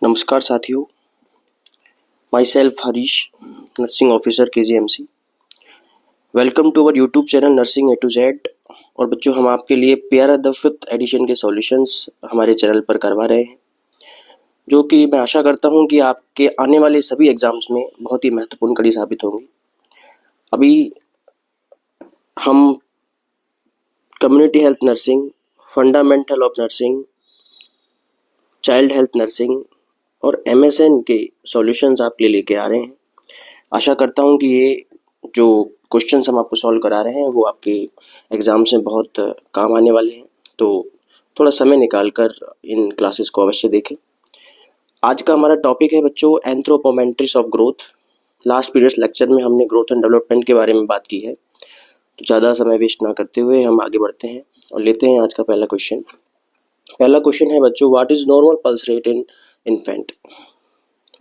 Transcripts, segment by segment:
नमस्कार साथियों, my self Harish, nursing officer KGMC। Welcome to our YouTube channel nursing A to Z। और बच्चों, हम आपके लिए प्यारा द 5th एडिशन के सॉल्यूशंस हमारे चैनल पर करवा रहे हैं, जो कि मैं आशा करता हूं कि आपके आने वाले सभी एग्जाम्स में बहुत ही महत्वपूर्ण कड़ी साबित होंगी। अभी हम community health nursing, fundamental of nursing, child health nursing और MSN के सॉल्यूशंस आपके लिए लेके आ रहे हैं। आशा करता हूं कि ये जो क्वेश्चंस हम आपको सॉल्व करा रहे हैं वो आपके एग्जाम्स में बहुत काम आने वाले हैं, तो थोड़ा समय निकालकर इन क्लासेस को अवश्य देखें। आज का हमारा टॉपिक है बच्चों anthropometrics of growth. Last periods lecture में हमने ग्रोथ एंड डेवलपमेंट के बारे में बात की है, तो ज़्यादा समय वेस्ट ना करते हुए हम आगे बढ़ते हैं और लेते हैं आज का पहला क्वेश्चन। पहला क्वेश्चन है बच्चों, what is normal pulse rate in infant.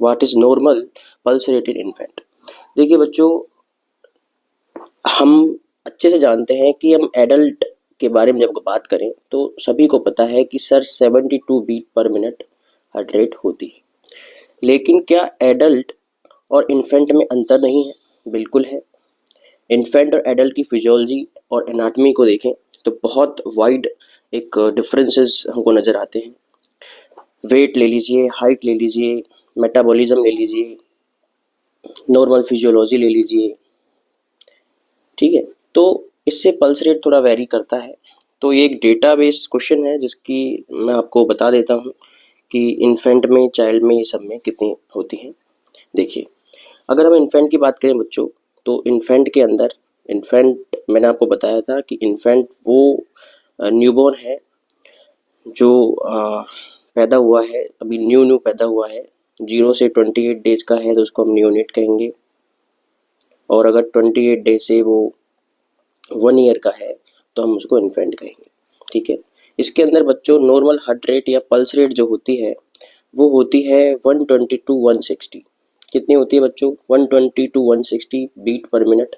What is normal pulse rate in infant. देखिए बच्चों, हम अच्छे से जानते हैं कि हम एडल्ट के बारे में जब बात करें तो सभी को पता है कि sir 72 beat per minute heart rate होती है। लेकिन क्या एडल्ट और इन्फेंट में अंतर नहीं है? बिल्कुल है। इन्फेंट और एडल्ट की फिजियोलॉजी और एनाटॉमी को देखें तो बहुत वाइड एक डिफरेंसेस हमको नज़र आते हैं। वेट ले लीजिए, हाइट ले लीजिए, मेटाबॉलिज्म ले लीजिए, नॉर्मल फिजियोलॉजी ले लीजिए, ठीक है। तो इससे पल्स रेट थोड़ा वेरी करता है। तो ये एक डेटाबेस क्वेश्चन है जिसकी मैं आपको बता देता हूँ कि इन्फेंट में, चाइल्ड में, ये सब में कितनी होती हैं। देखिए, अगर हम इन्फेंट की बात करें बच्चों, तो इन्फेंट के अंदर, इन्फेंट मैंने आपको बताया था कि इन्फेंट वो न्यूबॉर्न है जो पैदा हुआ है, अभी न्यू पैदा हुआ है, 0 से 28 डेज का है तो उसको हम न्यूनेट कहेंगे। और अगर 28 डेज से वो 1 ईयर का है तो हम उसको इन्फेंट कहेंगे, ठीक है। इसके अंदर बच्चों नॉर्मल हार्ट रेट या पल्स रेट जो होती है वो होती है 120 to 160। कितनी होती है बच्चों? 120 to 160 बीट पर मिनट।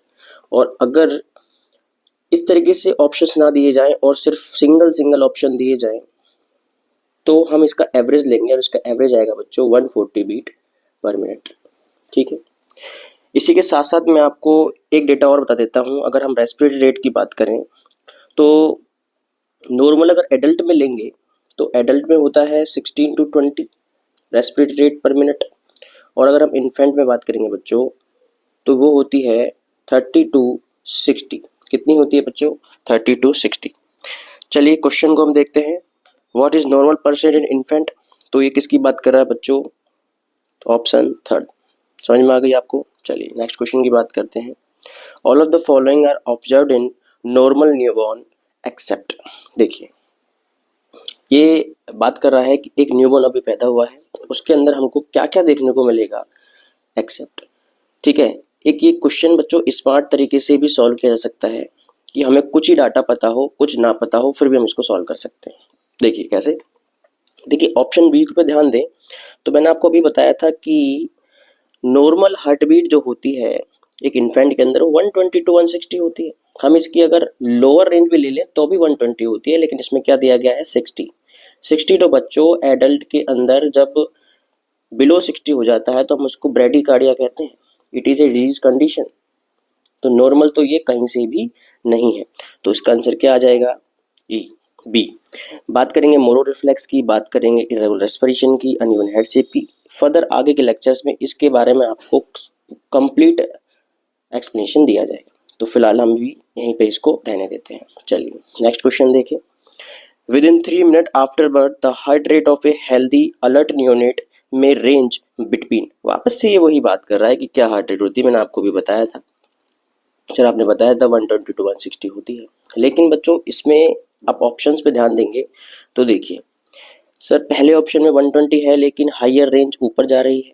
और अगर इस तरीके से ऑप्शंस ना दिए जाएं और सिर्फ सिंगल ऑप्शन दिए जाएं तो हम इसका एवरेज लेंगे और इसका एवरेज आएगा बच्चों 140 बीट पर मिनट, ठीक है। इसी के साथ साथ मैं आपको एक डेटा और बता देता हूँ। अगर हम रेस्पिरेटरी रेट की बात करें तो नॉर्मल अगर एडल्ट में लेंगे तो एडल्ट में होता है 16 to 20 रेस्पिरेटरी रेट पर मिनट। और अगर हम इन्फेंट में बात करेंगे बच्चों तो वो होती है 30 to 60। कितनी होती है बच्चों? 30 to 60। चलिए क्वेश्चन को हम देखते हैं। What is normal percent in infant. तो ये किसकी बात कर रहा है बच्चों? Option third. समझ में आ गई आपको? चलिए नेक्स्ट क्वेश्चन की बात करते हैं। All of the following are observed in normal newborn except. देखिए, ये बात कर रहा है कि एक न्यूबॉर्न अभी पैदा हुआ है, उसके अंदर हमको क्या क्या देखने को मिलेगा, एक्सेप्ट, ठीक है। एक ये क्वेश्चन बच्चों स्मार्ट तरीके से भी सॉल्व किया जा सकता है कि हमें कुछ ही डाटा पता हो, कुछ ना पता हो, फिर भी हम इसको सॉल्व कर सकते हैं। देखिए कैसे। देखिए ऑप्शन बी पे ध्यान दें तो मैंने आपको अभी बताया था कि नॉर्मल हार्ट बीट जो होती है एक इन्फेंट के अंदर 120 to 160 होती है। हम इसकी अगर लोअर रेंज भी ले लें तो भी 120 होती है, लेकिन इसमें क्या दिया गया है? 60। तो बच्चों एडल्ट के अंदर जब बिलो 60 हो जाता है तो हम उसको ब्रेडिकार्डिया कहते हैं। It is a disease condition. तो नॉर्मल तो ये कहीं से भी नहीं है, तो इसका आंसर क्या आ जाएगा? ई, बी। बात करेंगे मोरो रिफ्लेक्स की, बात करेंगे इरेगुलर रेस्पिरेशन की, अनइवन हेड शेप की। फर्दर आगे के लेक्चर्स में इसके बारे में आपको कंप्लीट एक्सप्लेनेशन दिया जाएगा, तो फिलहाल हम भी यहीं पे इसको रहने देते हैं। चलिए नेक्स्ट क्वेश्चन देखें। With in 3 minute after birth the heart rate of a healthy alert neonate में रेंज बिटवीन। वापस से ये वही बात कर रहा है कि क्या हार्ट रेट होती है। मैंने आपको भी बताया था, सर आपने बताया था 120 to 160 होती है। लेकिन बच्चों इसमें आप ऑप्शंस पे ध्यान देंगे तो देखिए, सर पहले ऑप्शन में 120 है लेकिन हायर रेंज ऊपर जा रही है।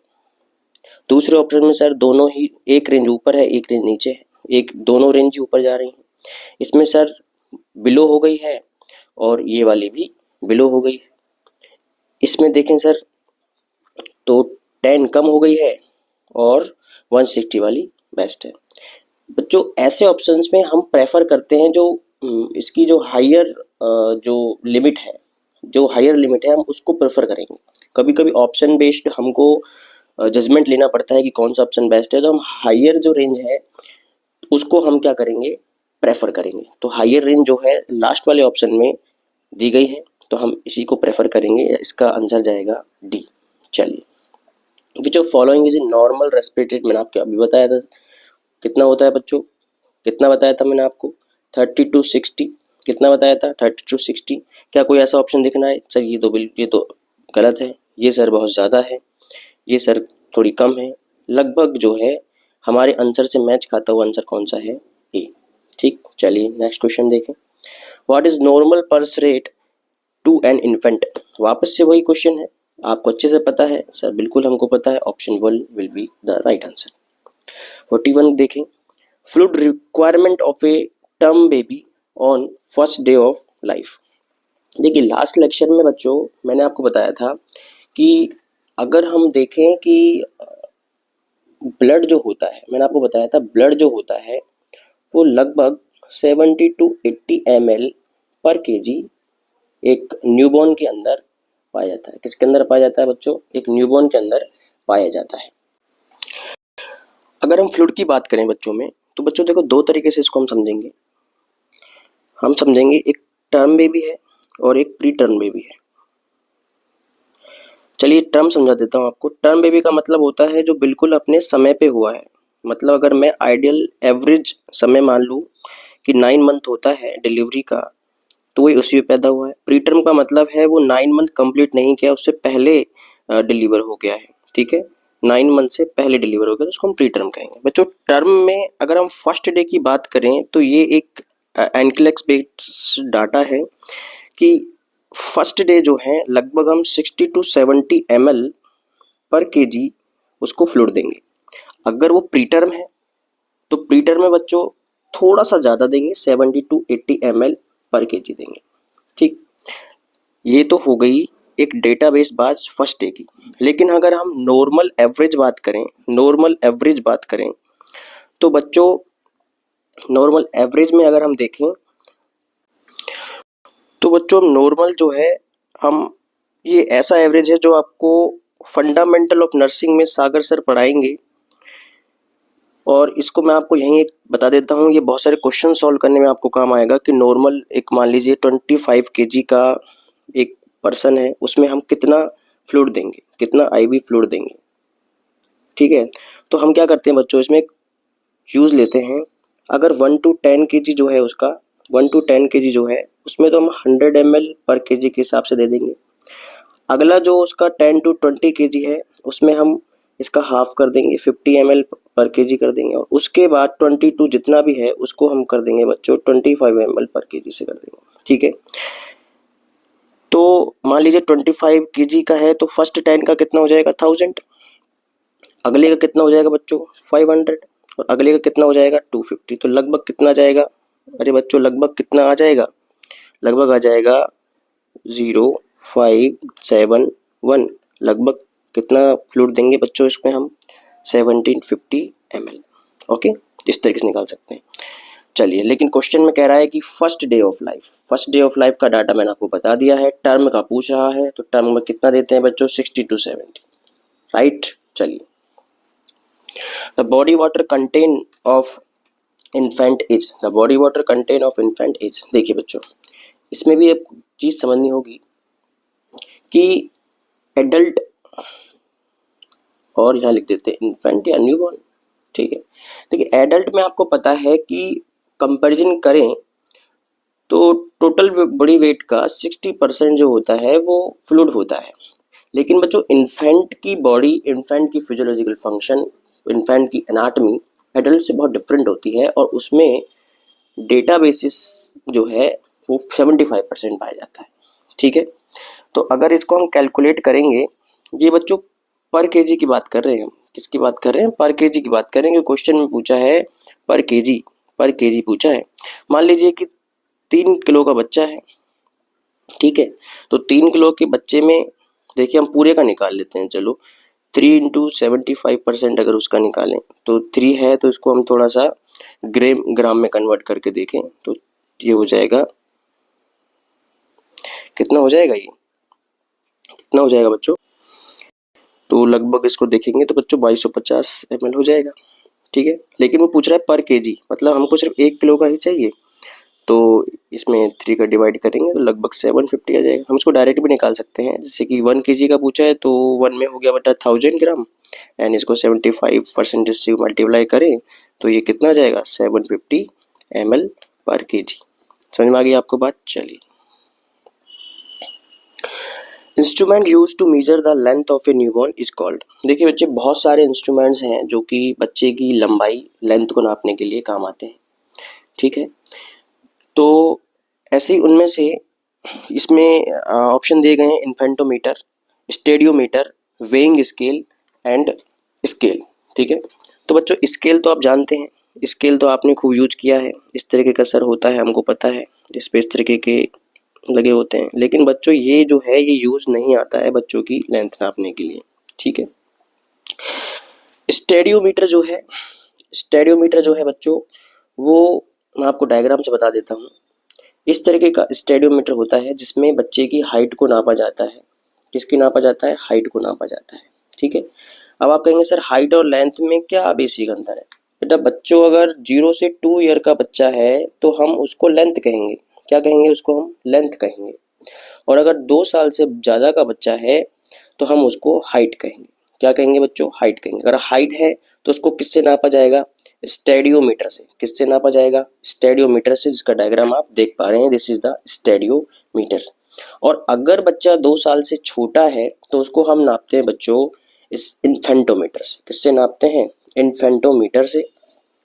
दूसरे ऑप्शन में सर दोनों ही, एक रेंज ऊपर है एक रेंज नीचे है, एक दोनों रेंज ही ऊपर जा रही है। इसमें सर बिलो हो गई है और ये वाली भी बिलो हो गई है। इसमें देखें सर तो 10 कम हो गई है और 160 वाली बेस्ट है। बच्चों ऐसे ऑप्शंस में हम प्रेफर करते हैं जो इसकी जो हायर लिमिट है, जो हायर लिमिट है हम उसको प्रेफर करेंगे। कभी कभी ऑप्शन बेस्ड हमको जजमेंट लेना पड़ता है कि कौन सा ऑप्शन बेस्ट है, तो हम हायर जो रेंज है उसको हम क्या करेंगे, प्रेफर करेंगे। तो हायर रेंज जो है लास्ट वाले ऑप्शन में दी गई है, तो हम इसी को प्रेफर करेंगे। इसका आंसर जाएगा डी। चलिए, which of following is normal respiratory, मैंने आपको अभी बताया था कितना होता है बच्चों, कितना बताया था मैंने आपको, 30 to 60। कितना बताया था, 30 to 60। क्या कोई ऐसा ऑप्शन दिखना है सर ये तो गलत है, ये सर बहुत ज़्यादा है, ये सर थोड़ी कम है? लगभग जो है हमारे आंसर से मैच खाता हुआ आंसर कौन सा है, ए। ठीक, चलिए नेक्स्ट क्वेश्चन देखें। What is normal pulse rate to an infant? वापस से वही क्वेश्चन है, आपको अच्छे से पता है सर, बिल्कुल हमको पता है, option 1 will be the right answer. 41 देखें, fluid requirement of a term baby on first day of life. देखिए लास्ट लेक्चर में बच्चों मैंने आपको बताया था कि अगर हम देखें कि ब्लड जो होता है, मैंने आपको बताया था ब्लड जो होता है वो लगभग 70 to 80 ml पर केजी एक न्यूबॉर्न के अंदर पाया जाता है। किसके अंदर पाया जाता है बच्चों, एक न्यूबॉर्न के अंदर पाया जाता है। अगर हम फ्लूइड की बात करें बच्चों में, तो बच्चों देखो दो तरीके से इसको हम समझेंगे। हम समझेंगे एक टर्म बेबी है और एक प्री टर्म बेबी है। चलिए टर्म समझा देता हूँ आपको। टर्म बेबी का मतलब होता है जो बिल्कुल अपने समय पे हुआ है। मतलब अगर मैं आइडियल एवरेज समय मान लूँ कि 9 मंथ होता है डिलीवरी का, तो वही उसी में पैदा हुआ है। प्री टर्म का मतलब है वो 9 मंथ कंप्लीट नहीं किया, उससे पहले डिलीवर हो गया है। ठीक है, 9 मंथ से पहले डिलीवर हो गया तो उसको हम प्री टर्म कहेंगे। बच्चों टर्म में अगर हम फर्स्ट डे की बात करें तो ये एक एनक्लेक्स बेस्ड डाटा है कि फर्स्ट डे जो है लगभग हम 60 to 70 ml पर केजी उसको फ्लूइड देंगे। अगर वो प्री टर्म है तो प्री टर्म में बच्चों थोड़ा सा ज़्यादा देंगे, 70 to 80 ml पर केजी देंगे। ठीक, ये तो हो गई एक डेटाबेस बात फर्स्ट डे की। लेकिन अगर हम नॉर्मल एवरेज बात करें तो बच्चों नॉर्मल एवरेज में अगर हम देखें तो बच्चों नॉर्मल जो है हम ये ऐसा एवरेज है जो आपको फंडामेंटल ऑफ नर्सिंग में सागर सर पढ़ाएंगे, और इसको मैं आपको यहीं एक बता देता हूँ, ये बहुत सारे क्वेश्चन सॉल्व करने में आपको काम आएगा कि नॉर्मल एक मान लीजिए 25 केजी का एक पर्सन है, उसमें हम कितना फ्लूइड देंगे, कितना आईवी फ्लूइड देंगे। ठीक है, तो हम क्या करते हैं बच्चों, इसमें यूज लेते हैं। अगर 1 to 10 केजी जो है उसका 1 to 10 केजी जो है उसमें तो हम 100 ml पर केजी के हिसाब से दे देंगे। अगला जो उसका 10 to 20 केजी है उसमें हम इसका हाफ कर देंगे, 50 ml पर केजी कर देंगे, और उसके बाद 22 जितना भी है उसको हम कर देंगे बच्चों 25 ml पर केजी से कर देंगे। ठीक है, तो मान लीजिए 25 केजी का है तो फर्स्ट 10 का कितना हो जाएगा 1000, अगले का कितना हो जाएगा बच्चों 500, और अगले का कितना हो जाएगा 250। तो लगभग कितना जाएगा, अरे बच्चों लगभग कितना आ जाएगा, लगभग आ जाएगा 0571। लगभग कितना फ्लूइड देंगे बच्चों इसमें हम 1750 ml। ओके, इस तरीके से निकाल सकते हैं। चलिए, लेकिन क्वेश्चन में कह रहा है कि फर्स्ट डे ऑफ लाइफ का डाटा मैंने आपको बता दिया है, टर्म का पूछ रहा है, तो टर्म में कितना देते हैं बच्चों 60 to 70। राइट, चलिए the body water content of infant age, the body water content of infant age. देखिए बच्चों इसमें भी एक चीज समझनी होगी कि एडल्ट, और यहाँ लिख देते हैं इन्फेंट या न्यूबॉर्न। ठीक है, देखिए एडल्ट में आपको पता है कि कंपैरिजन करें तो टोटल बॉडी वेट का 60% जो होता है वो फ्लूइड होता है। लेकिन बच्चों इन्फेंट की बॉडी, इन्फेंट की फिजियोलॉजिकल फंक्शन, इन्फेंट की एनाटमी एडल्ट से बहुत डिफरेंट होती है, और उसमें डेटा बेसिस जो है वो 75% पाया जाता है। ठीक है, तो अगर इसको हम कैलकुलेट करेंगे, ये बच्चों पर केजी की बात कर रहे हैं, हम किसकी बात कर रहे हैं, पर केजी की बात करेंगे। क्वेश्चन में पूछा है पर केजी पूछा है। मान लीजिए कि 3 किलो का बच्चा है। ठीक है, तो 3 किलो के बच्चे में देखिए हम पूरे का निकाल लेते हैं। चलो 3 into 75% अगर उसका निकालें तो 3 है, तो इसको हम थोड़ा सा ग्राम में कन्वर्ट करके देखें तो ये हो जाएगा, कितना हो जाएगा, ये कितना हो जाएगा बच्चों तो लगभग इसको देखेंगे तो बच्चों 2250 ml हो जाएगा, ठीक है। लेकिन वो पूछ रहा है पर केजी, मतलब हमको सिर्फ 1 किलो का ही चाहिए, तो इसमें 3 का डिवाइड करेंगे तो लगभग 750 आ जाएगा। हम इसको डायरेक्ट भी निकाल सकते हैं, जैसे कि 1 केजी का पूछा है तो 1 में हो गया बटा 1000 ग्राम, एंड इसको 75% से मल्टीप्लाई करें तो ये कितना आ जाएगा 750 ml पर केजी। समझ में आ गई आपको बात? चलिए, instrument use to measure the length of a newborn is called. देखिए बच्चे, बहुत सारे इंस्ट्रूमेंट्स हैं जो कि बच्चे की लंबाई, लेंथ को नापने के लिए काम आते हैं, ठीक है। तो ऐसे ही उनमें से इसमें ऑप्शन दिए गए हैं infantometer, stadiometer, weighing scale and scale, ठीक है। तो बच्चों स्केल तो आप जानते हैं, स्केल तो आपने खूब यूज किया है, इस तरीके का सर होता है, हमको पता है, जिस पे इस तरीके के लगे होते हैं। लेकिन बच्चों ये जो है ये यूज नहीं आता है बच्चों की लेंथ नापने के लिए, ठीक है। स्टेडियोमीटर जो है बच्चों, वो मैं आपको डायग्राम से बता देता हूँ। इस तरीके का स्टेडियोमीटर होता है जिसमें बच्चे की हाइट को नापा जाता है। किसकी नापा जाता है? हाइट को नापा जाता है, ठीक है। अब आप कहेंगे सर हाइट और लेंथ में क्या बेसिक अंतर है? बेटा बच्चों, अगर 0 से 2 ईयर का बच्चा है तो हम उसको लेंथ कहेंगे। क्या कहेंगे? उसको हम लेंथ कहेंगे। और अगर 2 साल से ज़्यादा का बच्चा है तो हम उसको हाइट कहेंगे। क्या कहेंगे बच्चों? हाइट कहेंगे। अगर हाइट है तो उसको किससे नापा जाएगा? स्टेडियोमीटर से। किससे नापा जाएगा? स्टेडियोमीटर से, जिसका डायग्राम आप देख पा रहे हैं, दिस इज द स्टेडियोमीटर। और अगर बच्चा 2 साल से छोटा है तो उसको हम नापते हैं बच्चों इस इन्फेंटोमीटर से। किससे नापते हैं? इन्फेंटोमीटर से।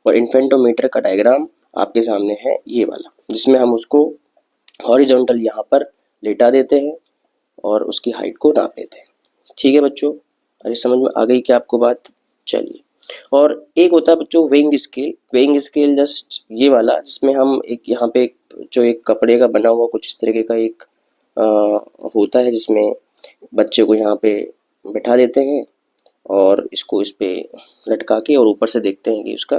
और इन्फेंटोमीटर का डायग्राम आपके सामने है ये वाला, जिसमें हम उसको हॉरिजॉन्टल यहाँ पर लेटा देते हैं और उसकी हाइट को नाप लेते हैं, ठीक है बच्चों। अरे समझ में आ गई क्या आपको बात? चलिए, और एक होता है बच्चों weighing scale. Weighing scale just ये वाला, जिसमें हम एक यहाँ पे एक कपड़े का बना हुआ कुछ इस तरीके का एक होता है, जिसमें बच्चे को यहाँ पे बैठा देते हैं और इसको इस पे लटका के और ऊपर से देखते हैं कि उसका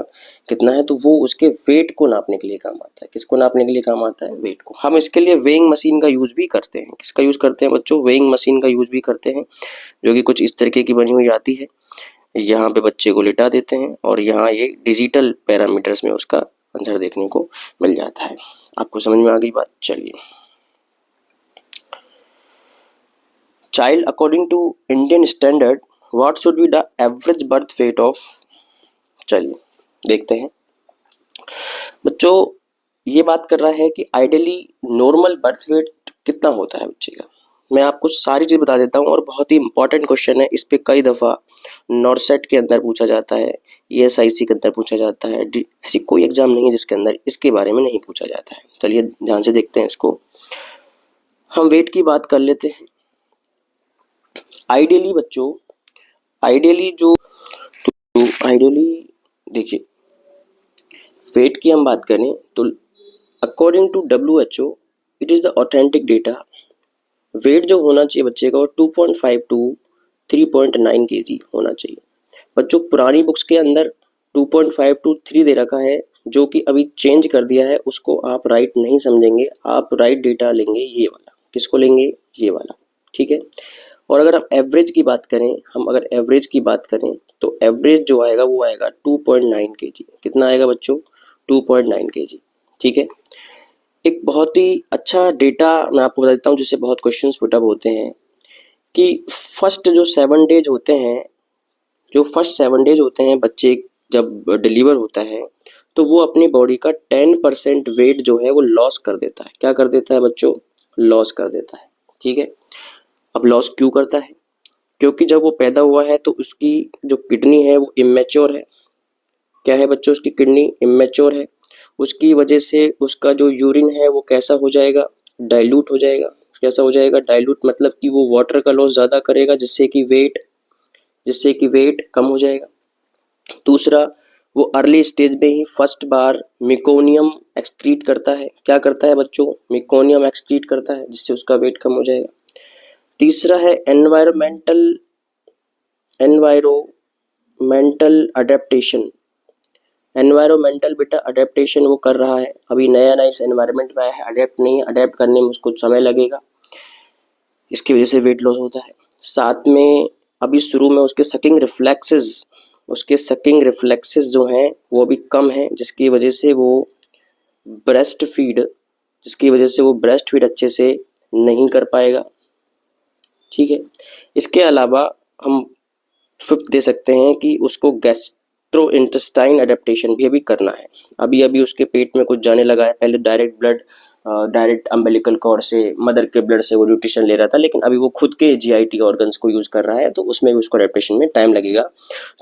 कितना है, तो वो उसके वेट को नापने के लिए काम आता है। किसको नापने के लिए काम आता है? वेट को। हम इसके लिए वेइंग मशीन का यूज भी करते हैं। किसका यूज करते हैं बच्चों? वेइंग मशीन का यूज भी करते हैं, जो कि कुछ इस तरीके की बनी हुई आती है। यहाँ पे बच्चे को लिटा देते हैं और यहाँ ये डिजिटल पैरामीटर्स में उसका आंसर देखने को मिल जाता है। आपको समझ में आ गई बात? चलिए, child according to Indian standard what should be the average birth weight of. चलिए देखते हैं बच्चों, ये बात कर रहा है कि आइडियली नॉर्मल बर्थ वेट कितना होता है बच्चे का। मैं आपको सारी चीज़ बता देता हूँ, और बहुत ही इंपॉर्टेंट क्वेश्चन है। इस पे कई दफ़ा नॉर्सेट के अंदर पूछा जाता है, ESIC के अंदर पूछा जाता है। ऐसी कोई एग्जाम नहीं है जिसके अंदर इसके बारे में नहीं पूछा जाता है। चलिए ध्यान से देखते हैं इसको। हम वेट की बात कर लेते हैं। आइडियली बच्चों, आइडियली देखिए, वेट की हम बात करें तो according to WHO it is the authentic data. Weight जो होना चाहिए बच्चे का वो 2.5 टू 3.9 kg होना चाहिए। बच्चों पुरानी बुक्स के अंदर 2.5 टू 3 दे रखा है, जो कि अभी चेंज कर दिया है। उसको आप राइट नहीं समझेंगे, आप राइट डेटा लेंगे ये वाला। किसको लेंगे? ये वाला, ठीक है। और अगर हम एवरेज की बात करें, तो एवरेज जो आएगा वो आएगा 2.9 kg। कितना आएगा बच्चों? 2.9 kg, ठीक है। एक बहुत ही अच्छा डेटा मैं आपको बता देता हूँ, जिससे बहुत क्वेश्चंस पुट अप होते हैं कि फर्स्ट जो 7 डेज होते हैं बच्चे जब डिलीवर होता है, तो वो अपनी बॉडी का 10% वेट जो है वो लॉस कर देता है। क्या कर देता है बच्चों? लॉस कर देता है, ठीक है। अब लॉस क्यों करता है? क्योंकि जब वो पैदा हुआ है तो उसकी जो किडनी है वो इमेच्योर है। क्या है बच्चों? उसकी किडनी इमेच्योर है। उसकी वजह से उसका जो यूरिन है वो कैसा हो जाएगा? डाइल्यूट हो जाएगा। कैसा हो जाएगा? डाइल्यूट, मतलब कि वो वाटर का लॉस ज़्यादा करेगा, जिससे कि वेट कम हो जाएगा। दूसरा, वो अर्ली स्टेज में ही फर्स्ट बार मेकोनियम एक्सक्रीट करता है। क्या करता है बच्चों? मेकोनियम एक्सक्रीट करता है, जिससे उसका वेट कम हो जाएगा। तीसरा है एनवायरमेंटल अडेप्टेशन। एनवायरमेंटल बेटा अडेप्टेशन वो कर रहा है, अभी नया इस एनवायरनमेंट में आया है, अडेप्ट नहीं है, अडेप्ट करने में उसको समय लगेगा, इसकी वजह से वेट लॉस होता है। साथ में अभी शुरू में उसके सकिंग रिफ्लेक्सेस जो हैं वो अभी कम हैं, जिसकी वजह से वो ब्रेस्ट फीड अच्छे से नहीं कर पाएगा। ठीक है, इसके अलावा हम फिफ्थ दे सकते हैं कि उसको गैस्ट्रो इंटेस्टाइन एडेप्टेशन भी अभी करना है। अभी अभी उसके पेट में कुछ जाने लगा है, पहले डायरेक्ट अम्बिलिकल कॉर्ड से, मदर के ब्लड से वो न्यूट्रिशन ले रहा था, लेकिन अभी वो खुद के जीआईटी ऑर्गन्स को यूज कर रहा है, तो उसमें भी उसको एडेप्टेशन में टाइम लगेगा।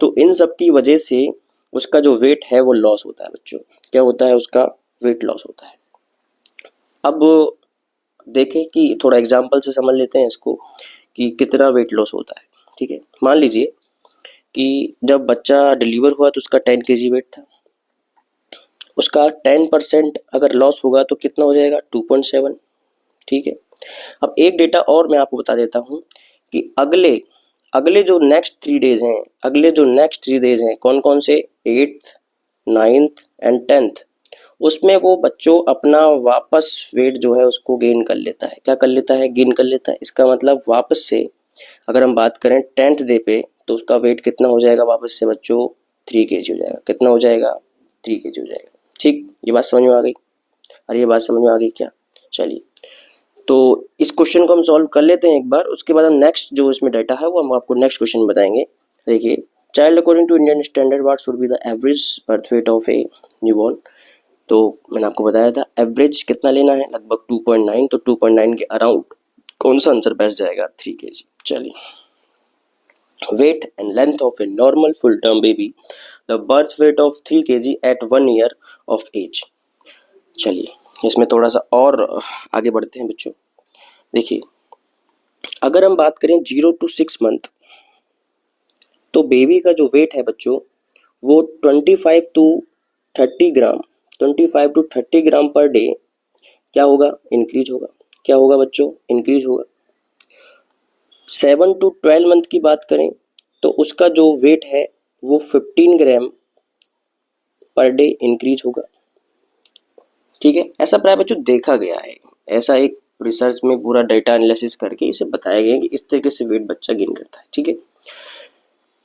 तो इन सब की वजह से उसका जो वेट है वो लॉस होता है बच्चों। क्या होता है? उसका वेट लॉस होता है। अब देखें कि थोड़ा एग्जाम्पल से समझ लेते हैं इसको कि कितना वेट लॉस होता है। ठीक है, मान लीजिए कि जब बच्चा डिलीवर हुआ तो उसका 10 kg वेट था। उसका 10% अगर लॉस होगा तो कितना हो जाएगा? 2.7। ठीक है, अब एक डेटा और मैं आपको बता देता हूँ कि अगले जो नेक्स्ट 3 डेज हैं कौन कौन से? 8th, 9th and 10th। उसमें वो बच्चों अपना वापस वेट जो है उसको गेन कर लेता है। क्या कर लेता है? गेन कर लेता है। इसका मतलब वापस से अगर हम बात करें 10th डे पे तो उसका वेट कितना हो जाएगा वापस से बच्चों? 3 kg हो जाएगा। कितना हो जाएगा? 3 kg हो जाएगा। ठीक, ये बात समझ में आ गई? अरे ये बात समझ में आ गई क्या? चलिए, तो इस क्वेश्चन को हम सॉल्व कर लेते हैं एक बार, उसके बाद हम नेक्स्ट जो इसमें डाटा है वो हम आपको नेक्स्ट क्वेश्चन में बताएंगे। देखिए, child according to Indian standard what should be the average birth weight of a newborn. तो मैंने आपको बताया था एवरेज कितना लेना है, लगभग 2.9। तो 2.9 के अराउंड कौन सा आंसर बैठ जाएगा? 3 kg। चलिए, weight and length of a normal full term baby, the birth weight of 3 kg at 1 year of age। चलिए, इसमें थोड़ा सा और आगे बढ़ते हैं बच्चों। देखिए, अगर हम बात करें 0 to 6 मंथ, तो बेबी का जो वेट है बच्चों वो 25 to 30 ग्राम पर डे क्या होगा? इंक्रीज होगा। क्या होगा बच्चों? इंक्रीज होगा। 7 to 12 मंथ की बात करें तो उसका जो वेट है वो 15 ग्राम पर डे इंक्रीज होगा। ठीक है, ऐसा प्राय बच्चों देखा गया है। ऐसा एक रिसर्च में पूरा डेटा एनालिसिस करके इसे बताया गया है कि इस तरीके से वेट बच्चा गेन करता है। ठीक है,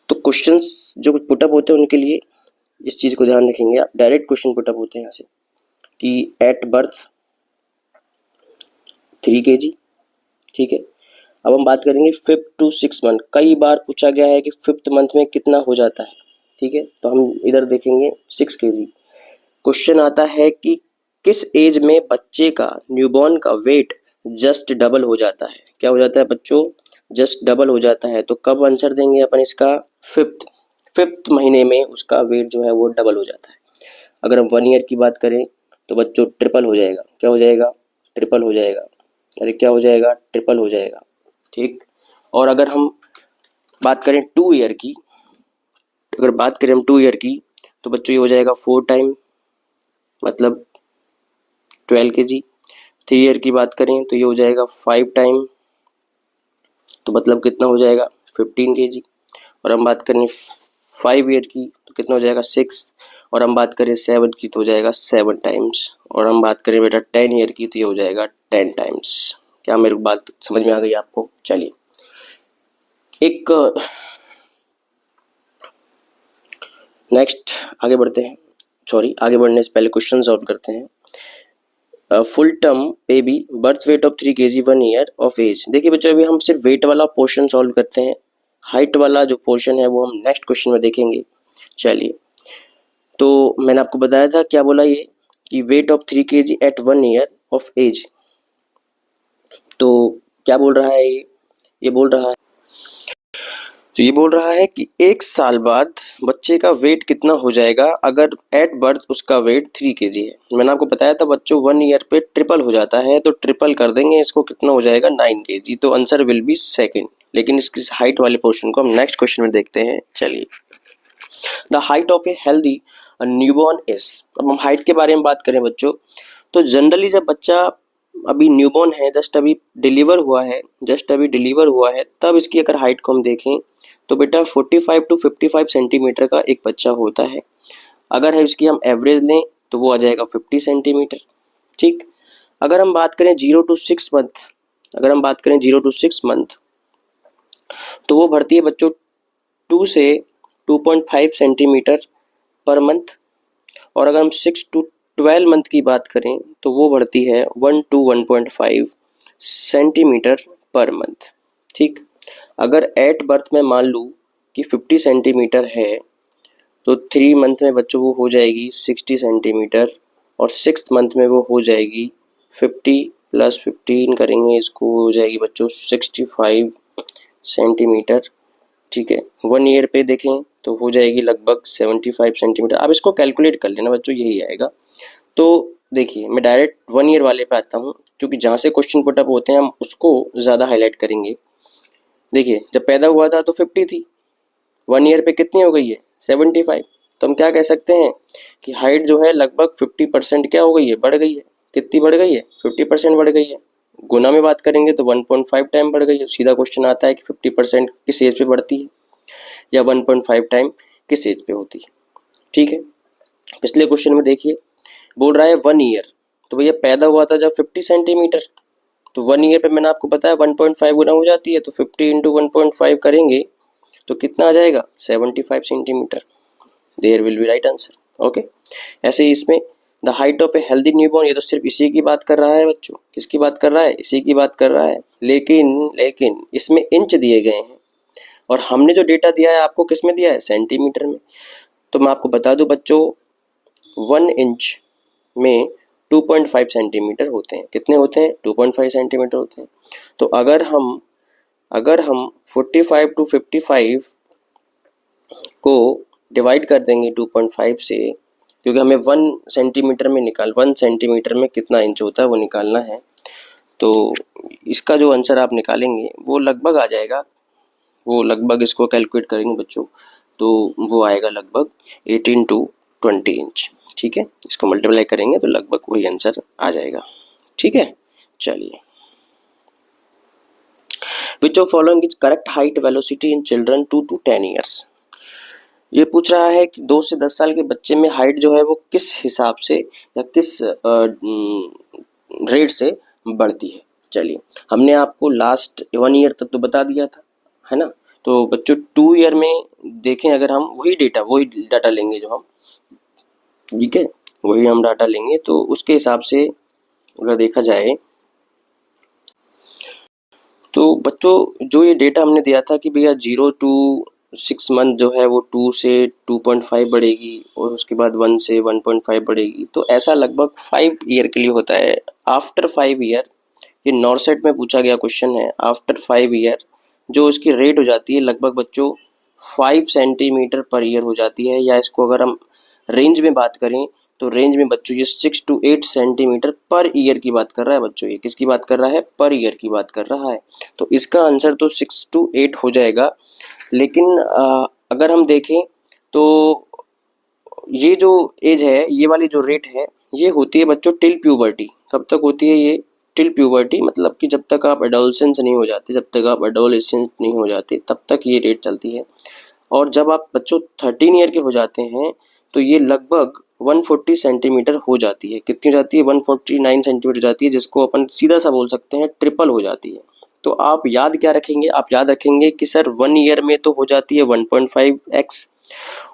तो क्वेश्चंस जो पुटअप होते हैं उनके लिए इस चीज को ध्यान रखेंगे आप। डायरेक्ट क्वेश्चन पुटअप होते हैं यहाँ से कि एट बर्थ 3 kg। ठीक है, अब हम बात करेंगे 5th to 6 मंथ। कई बार पूछा गया है कि 5th मंथ में कितना हो जाता है। ठीक है, तो हम इधर देखेंगे 6 kg। क्वेश्चन आता है कि किस एज में बच्चे का, न्यूबॉर्न का वेट जस्ट डबल हो जाता है? क्या हो जाता है बच्चों? जस्ट डबल हो जाता है। तो कब आंसर देंगे अपन इसका? 5th महीने में उसका वेट जो है वो डबल हो जाता है। अगर हम 1 ईयर की बात करें तो बच्चों ट्रिपल हो जाएगा। क्या हो जाएगा? ट्रिपल हो जाएगा। अरे क्या हो जाएगा? ट्रिपल हो जाएगा। ठीक, और अगर हम बात करें 2 ईयर की, तो बच्चों ये हो जाएगा 4 टाइम, मतलब 12 kg। 3 ईयर की बात करें तो ये हो जाएगा 5 टाइम, तो मतलब कितना हो जाएगा? 15 kg। और हम बात करें 5 ईयर की तो कितना हो जाएगा? 6। और हम बात करें 7 की तो हो जाएगा 7 टाइम्स। और हम बात करें बेटा 10 ईयर की तो ये हो जाएगा 10 टाइम्स। क्या मेरी बात समझ में आ गई आपको? चलिए, एक नेक्स्ट आगे बढ़ते हैं। आगे बढ़ने से पहले क्वेश्चन सॉल्व करते हैं। Full term baby birth weight of 3 kg 1 year of age. देखिए बच्चों, अभी हम सिर्फ वेट वाला पोर्शन सॉल्व करते हैं, हाइट वाला जो पोर्शन है वो हम नेक्स्ट क्वेश्चन में देखेंगे। चलिए, तो मैंने आपको बताया था, क्या बोला ये कि weight of 3 kg at 1 year of age. तो क्या बोल रहा है ये बोल रहा है कि 1 साल बाद बच्चे का वेट कितना हो जाएगा अगर एट बर्थ उसका वेट 3 kg है। मैंने आपको बताया था बच्चों 1 ईयर पे ट्रिपल हो जाता है, तो ट्रिपल कर देंगे इसको, कितना हो जाएगा? 9 kg। तो आंसर विल बी सेकंड। लेकिन इसकी हाइट वाले पोर्शन को हम नेक्स्ट क्वेश्चन में देखते हैं। चलिए, the height of a healthy newborn is. अब हम हाइट के बारे में बात करें बच्चों, तो जनरली जब बच्चा अभी न्यूबॉर्न है, जस्ट अभी डिलीवर हुआ है, तब इसकी अगर हाइट को हम देखें तो बेटा 45 to 55 सेंटीमीटर का एक बच्चा होता है। अगर है इसकी हम एवरेज लें तो वो आ जाएगा 50 सेंटीमीटर। ठीक, अगर हम बात करें 0 to 6 मंथ, तो वो बढ़ती है बच्चों 2 से 2.5 सेंटीमीटर पर मंथ। और अगर हम 6 to 12 मंथ की बात करें तो वो बढ़ती है 1 to 1.5 सेंटीमीटर पर मंथ। ठीक, अगर एट बर्थ में मान लूँ कि 50 सेंटीमीटर है तो 3 मंथ में बच्चों वो हो जाएगी 60 सेंटीमीटर, और 6th मंथ में वो हो जाएगी 50 + 15 करेंगे इसको, हो जाएगी बच्चों 65 सेंटीमीटर। ठीक है, 1 ईयर पे देखें तो हो जाएगी लगभग 75 सेंटीमीटर। आप इसको कैलकुलेट कर लेना बच्चों, यही आएगा। तो देखिए मैं डायरेक्ट 1 ईयर वाले पे आता हूँ, क्योंकि जहाँ से क्वेश्चन पुट अप होते हैं हम उसको ज़्यादा हाईलाइट करेंगे। देखिए जब पैदा हुआ था तो 50 थी, 1 ईयर पे कितनी हो गई है 75। तो हम क्या कह सकते हैं कि हाइट जो है लगभग 50% क्या हो गई है, बढ़ गई है। कितनी बढ़ गई है, 50% बढ़ गई है। गुना में बात करेंगे तो 1.5 टाइम बढ़ गई है। सीधा क्वेश्चन आता है कि 50% किस एज पे बढ़ती है या 1.5 टाइम किस एज पे होती है। ठीक है, पिछले क्वेश्चन में देखिए बोल रहा है 1 ईयर, तो भैया पैदा हुआ था जब 50 सेंटीमीटर, तो 1 ईयर पे मैंने आपको बताया 1.5 गुना हो जाती है, तो 50 × 1.5 करेंगे तो कितना आ जाएगा 75 centimetre. There will be right answer. Okay, ऐसे ही इसमें the height of a healthy newborn, ये तो सिर्फ इसी की बात कर रहा है बच्चों। किसकी बात कर रहा है, इसी की बात कर रहा है। लेकिन इसमें इंच दिए गए हैं और हमने जो डेटा दिया है आपको किस में दिया है, सेंटीमीटर में। तो मैं आपको बता दूं बच्चों 1 इंच में 2.5 सेंटीमीटर होते हैं। कितने होते हैं, 2.5 सेंटीमीटर होते हैं। तो अगर हम 45 to 55 को डिवाइड कर देंगे 2.5 से, क्योंकि हमें 1 सेंटीमीटर में कितना इंच होता है वो निकालना है। तो इसका जो आंसर आप निकालेंगे वो लगभग आ जाएगा, वो लगभग इसको कैलकुलेट करेंगे बच्चों तो वो आएगा लगभग 18 to 20 इंच। ठीक है, इसको मल्टीप्लाई करेंगे तो लगभग वही आंसर आ जाएगा। ठीक है, चलिए। Which of following is correct height velocity in children 2 to 10 years. ये पूछ रहा है कि 2 से 10 साल के बच्चे में हाइट जो है वो किस हिसाब से या किस रेट से बढ़ती है। चलिए, हमने आपको लास्ट 1 ईयर तक तो बता दिया था, है ना। तो बच्चों 2 ईयर में देखें, अगर हम वही डाटा लेंगे जो हम, ठीक है, वही हम डाटा लेंगे तो उसके हिसाब से अगर देखा जाए तो बच्चों जो ये डेटा हमने दिया था कि भैया 0 to 6 मंथ जो है वो 2 से 2.5 बढ़ेगी और उसके बाद 1 से 1.5 बढ़ेगी, तो ऐसा लगभग 5 ईयर के लिए होता है। आफ्टर 5 ईयर, ये नॉर्सेट में पूछा गया क्वेश्चन है, आफ्टर 5 ईयर जो इसकी रेट हो जाती है लगभग बच्चों 5 सेंटीमीटर पर ईयर हो जाती है। या इसको अगर हम रेंज में बात करें तो रेंज में बच्चों ये 6 to 8 सेंटीमीटर पर ईयर की बात कर रहा है बच्चों। ये किसकी बात कर रहा है, पर ईयर की बात कर रहा है। तो इसका आंसर तो 6 to 8 हो जाएगा। लेकिन अगर हम देखें तो ये जो एज है, ये वाली जो रेट है, ये होती है बच्चों टिल प्यूबर्टी। कब तक होती है ये, टिल प्यूबर्टी, मतलब कि जब तक आप एडोलसेंस नहीं हो जाते, जब तक आप एडोलेसेंस नहीं हो जाते तब तक ये रेट चलती है। और जब आप बच्चों 13 ईयर के हो जाते हैं तो ये लगभग 140 सेंटीमीटर हो जाती है। कितनी हो जाती है, 149 सेंटीमीटर हो जाती है, जिसको अपन सीधा सा बोल सकते हैं ट्रिपल हो जाती है। तो आप याद क्या रखेंगे, आप याद रखेंगे कि सर 1 ईयर में तो हो जाती है 1.5x,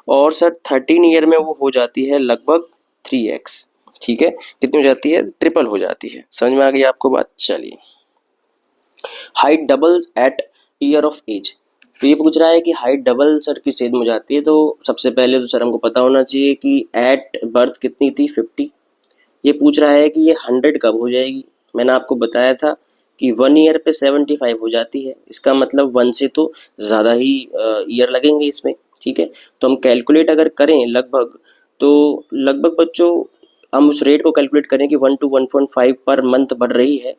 और सर 13 ईयर में वो हो जाती है लगभग 3x। ठीक है, कितनी हो जाती है, ट्रिपल हो जाती है। समझ में आ गई आपको बात। चलिए, height double at year of age. तो ये पूछ रहा है कि हाइट डबल सर किस एज में हो जाती है। तो सबसे पहले तो सर हमको पता होना चाहिए कि एट बर्थ कितनी थी, 50। ये पूछ रहा है कि ये 100 कब हो जाएगी। मैंने आपको बताया था कि 1 ईयर पे 75 हो जाती है, इसका मतलब 1 से तो ज़्यादा ही ईयर लगेंगे इसमें। ठीक है, तो हम कैलकुलेट अगर करें लगभग, तो लगभग बच्चों हम उस रेट को कैलकुलेट करें कि 1 to 1.5 पर मंथ बढ़ रही है,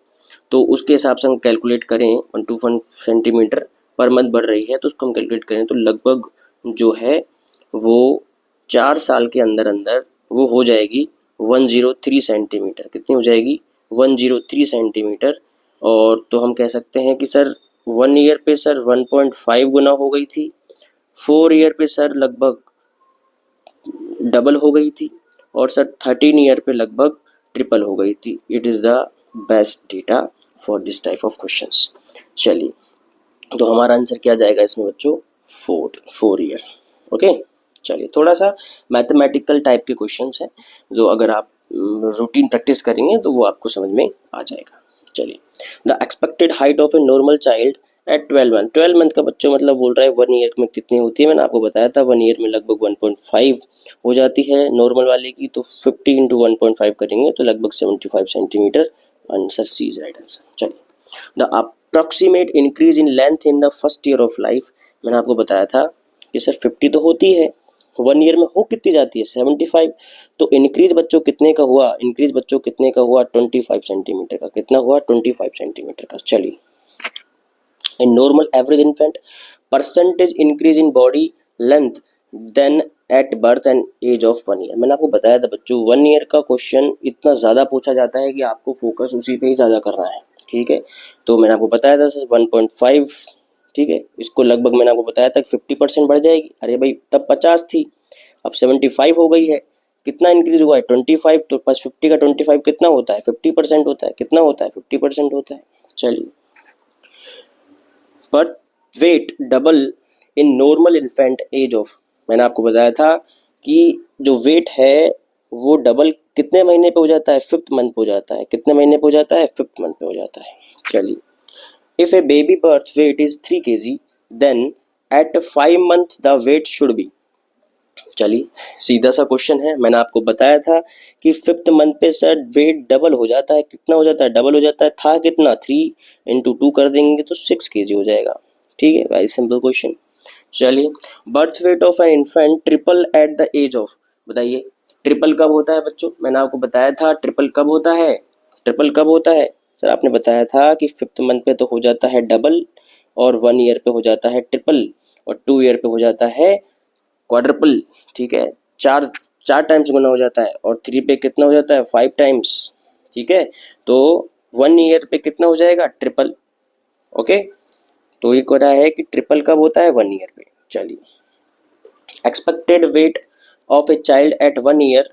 तो उसके हिसाब से हम कैलकुलेट करें 1 to 1 सेंटीमीटर पर मंथ बढ़ रही है, तो उसको हम कैलकुलेट करें तो लगभग जो है वो 4 साल के अंदर अंदर वो हो जाएगी 103 सेंटीमीटर। कितनी हो जाएगी, 103 सेंटीमीटर। और तो हम कह सकते हैं कि सर 1 ईयर पे सर 1.5 गुना हो गई थी, 4 ईयर पे सर लगभग डबल हो गई थी, और सर 13 ईयर पे लगभग ट्रिपल हो गई थी। It is the best data for this type of questions. चलिए, तो हमारा आंसर क्या जाएगा इसमें बच्चों, 4 ईयर। ओके, चलिए थोड़ा सा मैथमेटिकल टाइप के क्वेश्चंस हैं जो अगर आप रूटीन प्रैक्टिस करेंगे तो वो आपको समझ में आ जाएगा। चलिए, the expected height of a normal child at 12 month का बच्चों मतलब बोल रहा है 1 ईयर में कितनी होती है। मैंने आपको बताया था 1 ईयर में लगभग 1.5 हो जाती है नॉर्मल वाले की, तो 50 इंटू 1.5 करेंगे तो लगभग 75 centimetre. Answer C is right answer. चलिए, the approximate increase in length in the first year of life, मैंने आपको बताया था कि सर 50 तो होती है, 1 ईयर में हो कितनी जाती है 75, तो इंक्रीज बच्चों कितने का हुआ, इंक्रीज बच्चों कितने का हुआ 25 सेंटीमीटर का, कितना हुआ 25 सेंटीमीटर का। चलिए, in normal average infant percentage increase in body length then at birth and age of 1 year, मैंने आपको बताया था बच्चों 1 ईयर का क्वेश्चन इतना ज़्यादा पूछा जाता है कि आपको फोकस उसी पे ही ज़्यादा करना है। ठीक है, तो मैंने आपको बताया था 1.5, ठीक है, इसको लगभग मैंने आपको बताया था 50% बढ़ जाएगी। अरे भाई तब 50 थी, अब 75 हो गई है, कितना इंक्रीज हुआ है 25, तो प्लस 50 का 25 कितना होता है 50% होता है, कितना होता है 50% होता है। चलिए, but weight double in normal infant age of, मैंने आपको बताया था कि जो वेट है वो डबल कितने महीने पे हो जाता है 5th मंथ पे हो जाता है, कितने महीने पे हो जाता है 5th मंथ पे हो जाता है। चलिए, if a baby birth weight is 3 kg then at 5 month the weight should be, चलिए सीधा सा क्वेश्चन है, मैंने आपको बताया था कि 5th मंथ पे सर वेट डबल हो जाता है, कितना हो जाता है डबल हो जाता है, था कितना 3 इंटू 2 कर देंगे तो 6 kg हो जाएगा। ठीक है, वेरी सिंपल क्वेश्चन। चलिए, birth weight of an infant triple at the age of, बताइए ट्रिपल कब होता है बच्चों, मैंने आपको बताया था ट्रिपल कब होता है, ट्रिपल कब होता है सर, आपने बताया था कि 5th मंथ पे तो हो जाता है डबल, और 1 ईयर पे हो जाता है ट्रिपल, और 2 ईयर पे हो जाता है क्वाड्रपल। ठीक है, चार चार टाइम्स गुना हो जाता है, और 3 पे कितना हो जाता है 5 टाइम्स। ठीक है, तो 1 ईयर पे कितना हो जाएगा ट्रिपल। ओके, तो ये कह रहा है कि ट्रिपल कब होता है 1 ईयर पे। चलिए, expected weight of a child at 1 year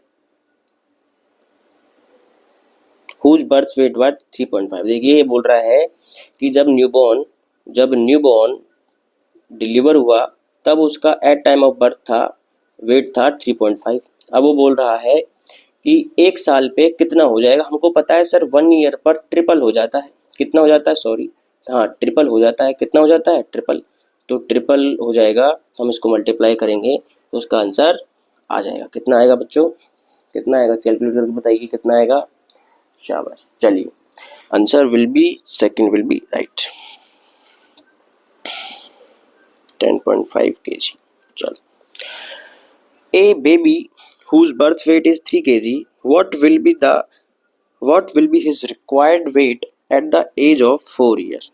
whose birth weight what 3.5, देखिए ये बोल रहा है कि जब न्यूबॉर्न डिलीवर हुआ तब उसका एट टाइम ऑफ बर्थ था वेट था 3.5। अब वो बोल रहा है कि 1 साल पे कितना हो जाएगा, हमको पता है सर 1 ईयर पर ट्रिपल हो जाता है, कितना हो जाता है सॉरी, हाँ ट्रिपल हो जाता है, कितना हो जाता है ट्रिपल, तो ट्रिपल हो जाएगा, हम इसको मल्टीप्लाई करेंगे तो उसका आंसर आ जाएगा, कितना आएगा बच्चों, कितना आएगा कैलकुलेट करके बताइए कितना आएगा, शाबाश। चलिए, answer will be second will be right, 10.5 kg। चलो, a baby whose birth weight is 3 kg, what will be his required weight at the age of 4 years।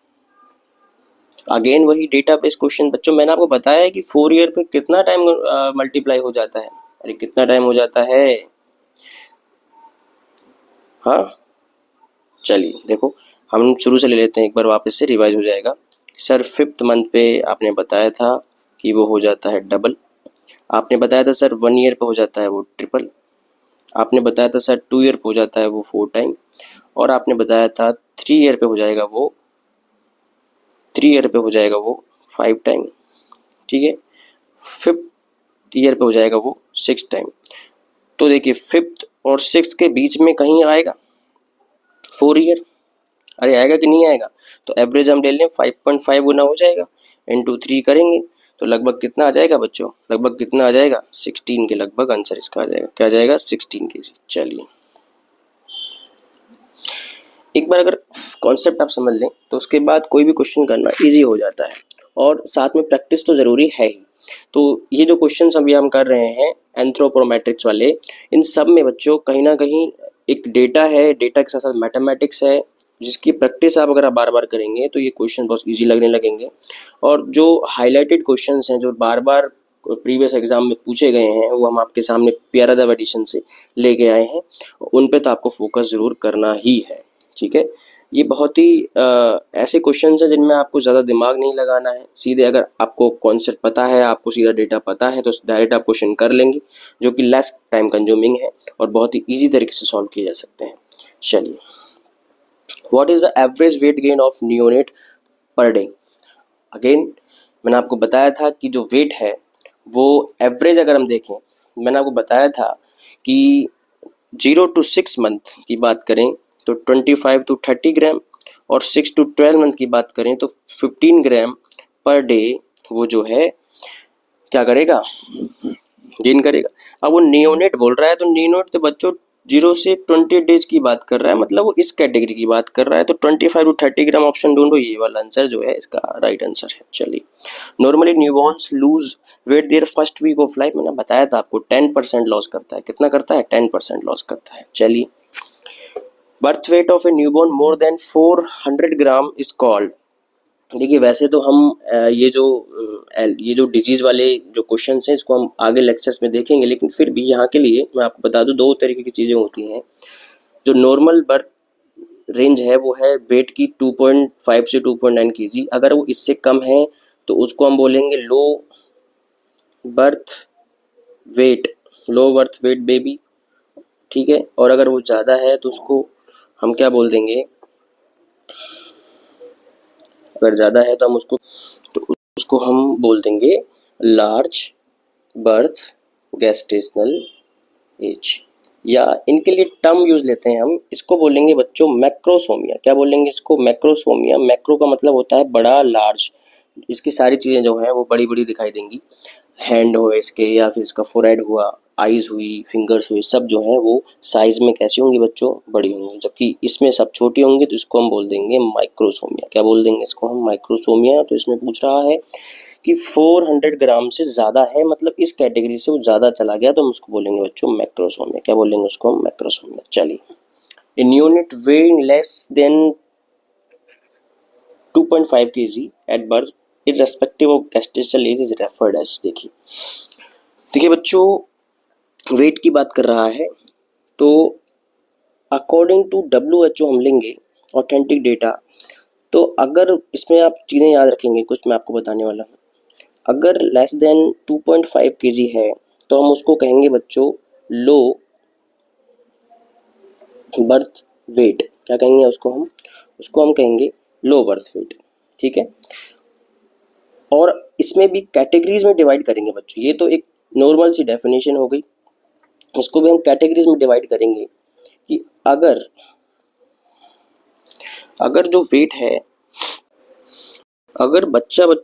Again वही डेटा बेस क्वेश्चन बच्चों, मैंने आपको बताया है कि 4 ईयर पे कितना टाइम मल्टीप्लाई हो जाता है, अरे कितना टाइम हो जाता है, हाँ चलिए देखो हम शुरू से ले लेते हैं, एक बार वापस से रिवाइज हो जाएगा। सर 5th मंथ पे आपने बताया था कि वो हो जाता है डबल, आपने बताया था सर 1 ईयर पे हो जाता है वो ट्रिपल, आपने बताया था सर 2 ईयर पे हो जाता है वो 4 टाइम, और आपने बताया था 3 ईयर पे हो जाएगा वो 5 टाइम। ठीक है, 5th ईयर पे हो जाएगा वो 6 टाइम। तो देखिए 5th और 6th के बीच में कहीं आएगा 4 ईयर, अरे आएगा कि नहीं आएगा, तो एवरेज हम ले लें 5.5 गुना हो जाएगा, इंटू 3 करेंगे तो लगभग कितना आ जाएगा बच्चों, लगभग कितना आ जाएगा 16 के लगभग आंसर इसका आ जाएगा, क्या आ जाएगा 16 kg। चलिए, एक बार अगर कॉन्सेप्ट आप समझ लें तो उसके बाद कोई भी क्वेश्चन करना इजी हो जाता है, और साथ में प्रैक्टिस तो ज़रूरी है ही। तो ये जो क्वेश्चन अभी हम कर रहे हैं एंथ्रोपोमेट्रिक्स वाले, इन सब में बच्चों कहीं ना कहीं एक डेटा है, डेटा के साथ साथ मैथमेटिक्स है, जिसकी प्रैक्टिस आप अगर आप बार बार करेंगे तो ये क्वेश्चन बहुत इजी लगने लगेंगे। और जो हाईलाइटेड क्वेश्चंस हैं जो बार बार प्रीवियस एग्जाम में पूछे गए हैं वो हम आपके सामने प्यारादेव एडिशन से लेके आए हैं, उन पे तो आपको फोकस ज़रूर करना ही है। ठीक है, ये बहुत ही ऐसे क्वेश्चन हैं जिनमें आपको ज़्यादा दिमाग नहीं लगाना है, सीधे अगर आपको कॉन्सेप्ट पता है, आपको सीधा डेटा पता है तो डायरेक्ट आप क्वेश्चन कर लेंगे, जो कि लेस टाइम कंज्यूमिंग है और बहुत ही ईजी तरीके से सॉल्व किए जा सकते हैं। चलिए, what is the average weight gain of neonate per day, again मैंने आपको बताया था कि जो वेट है वो एवरेज अगर हम देखें, मैंने आपको बताया था कि 0 to 6 मंथ की बात करें तो 25 to 30 ग्राम, और 6 to 12 मंथ की बात करें तो 15 ग्राम पर डे वो जो है क्या करेगा, गेन करेगा। अब वो नियोनेट बोल रहा है तो नियोनेट तो बच्चों 0 से 20 डेज की बात कर रहा है, मतलब वो इस कैटेगरी की बात कर रहा है। तो 25 to 30 ग्राम ऑप्शन ढूंढो, ये वाला आंसर जो है इसका राइट आंसर है। चलिए, normally newborns lose weight their first week of life, मैंने बताया था आपको 10% लॉस करता है। कितना करता है? 10% लॉस करता है। चलिए, birth weight of a newborn more than 400 gram is called. देखिए वैसे तो हम ये जो डिजीज वाले जो क्वेश्चंस हैं इसको हम आगे लेक्चर्स में देखेंगे, लेकिन फिर भी यहाँ के लिए मैं आपको बता दूं, दो तरीके की चीज़ें होती हैं। जो नॉर्मल बर्थ रेंज है वो है वेट की 2.5 से 2.9 kg। अगर वो इससे कम है तो उसको हम बोलेंगे लो बर्थ वेट बेबी, ठीक है। और अगर वो ज़्यादा है तो उसको हम क्या बोल देंगे, अगर ज़्यादा है तो उसको हम बोल देंगे लार्ज बर्थ गेस्टेशनल एज, या इनके लिए टर्म यूज लेते हैं हम, इसको बोलेंगे बच्चों मैक्रोसोमिया। क्या बोलेंगे इसको? मैक्रोसोमिया। मैक्रो का मतलब होता है बड़ा, लार्ज, इसकी सारी चीज़ें जो हैं वो बड़ी बड़ी दिखाई देंगी। हैंड हो इसके, या फिर इसका फोरहेड हुआ, आईज हुई, फिंगर्स हुई, सब जो हैं वो साइज में कैसी होंगी बच्चों? बड़ी होंगी। जबकि इसमें सब छोटी होंगी तो इसको हम बोल देंगे माइक्रोसोमिया। क्या बोल देंगे इसको हम? माइक्रोसोमिया। तो इसमें पूछ रहा है कि 400 ग्राम से ज़्यादा है, मतलब इस कैटेगरी से वो ज़्यादा चला गया तो हम उसको बोलेंगे बच्चों मैक्रोसोमिया। क्या बोलेंगे उसको हम? मैक्रोसोमिया। चलिए, in unit weighing less than 2.5 kg at birth irrespective of gestational age is referred as। देखिए बच्चों, वेट की बात कर रहा है तो अकॉर्डिंग टू WHO हम लेंगे ऑथेंटिक डेटा। तो अगर इसमें आप चीज़ें याद रखेंगे, कुछ मैं आपको बताने वाला हूँ। अगर लेस देन 2.5 kg है तो हम उसको कहेंगे बच्चों लो बर्थ वेट। क्या कहेंगे उसको हम कहेंगे लो बर्थ वेट, ठीक है। और इसमें भी कैटेगरीज में डिवाइड करेंगे बच्चों। ये तो एक नॉर्मल सी डेफिनेशन हो गई, इसको भी हम कैटेगरीज में डिवाइड करेंगे कि अगर जो वेट है, अगर बच्चों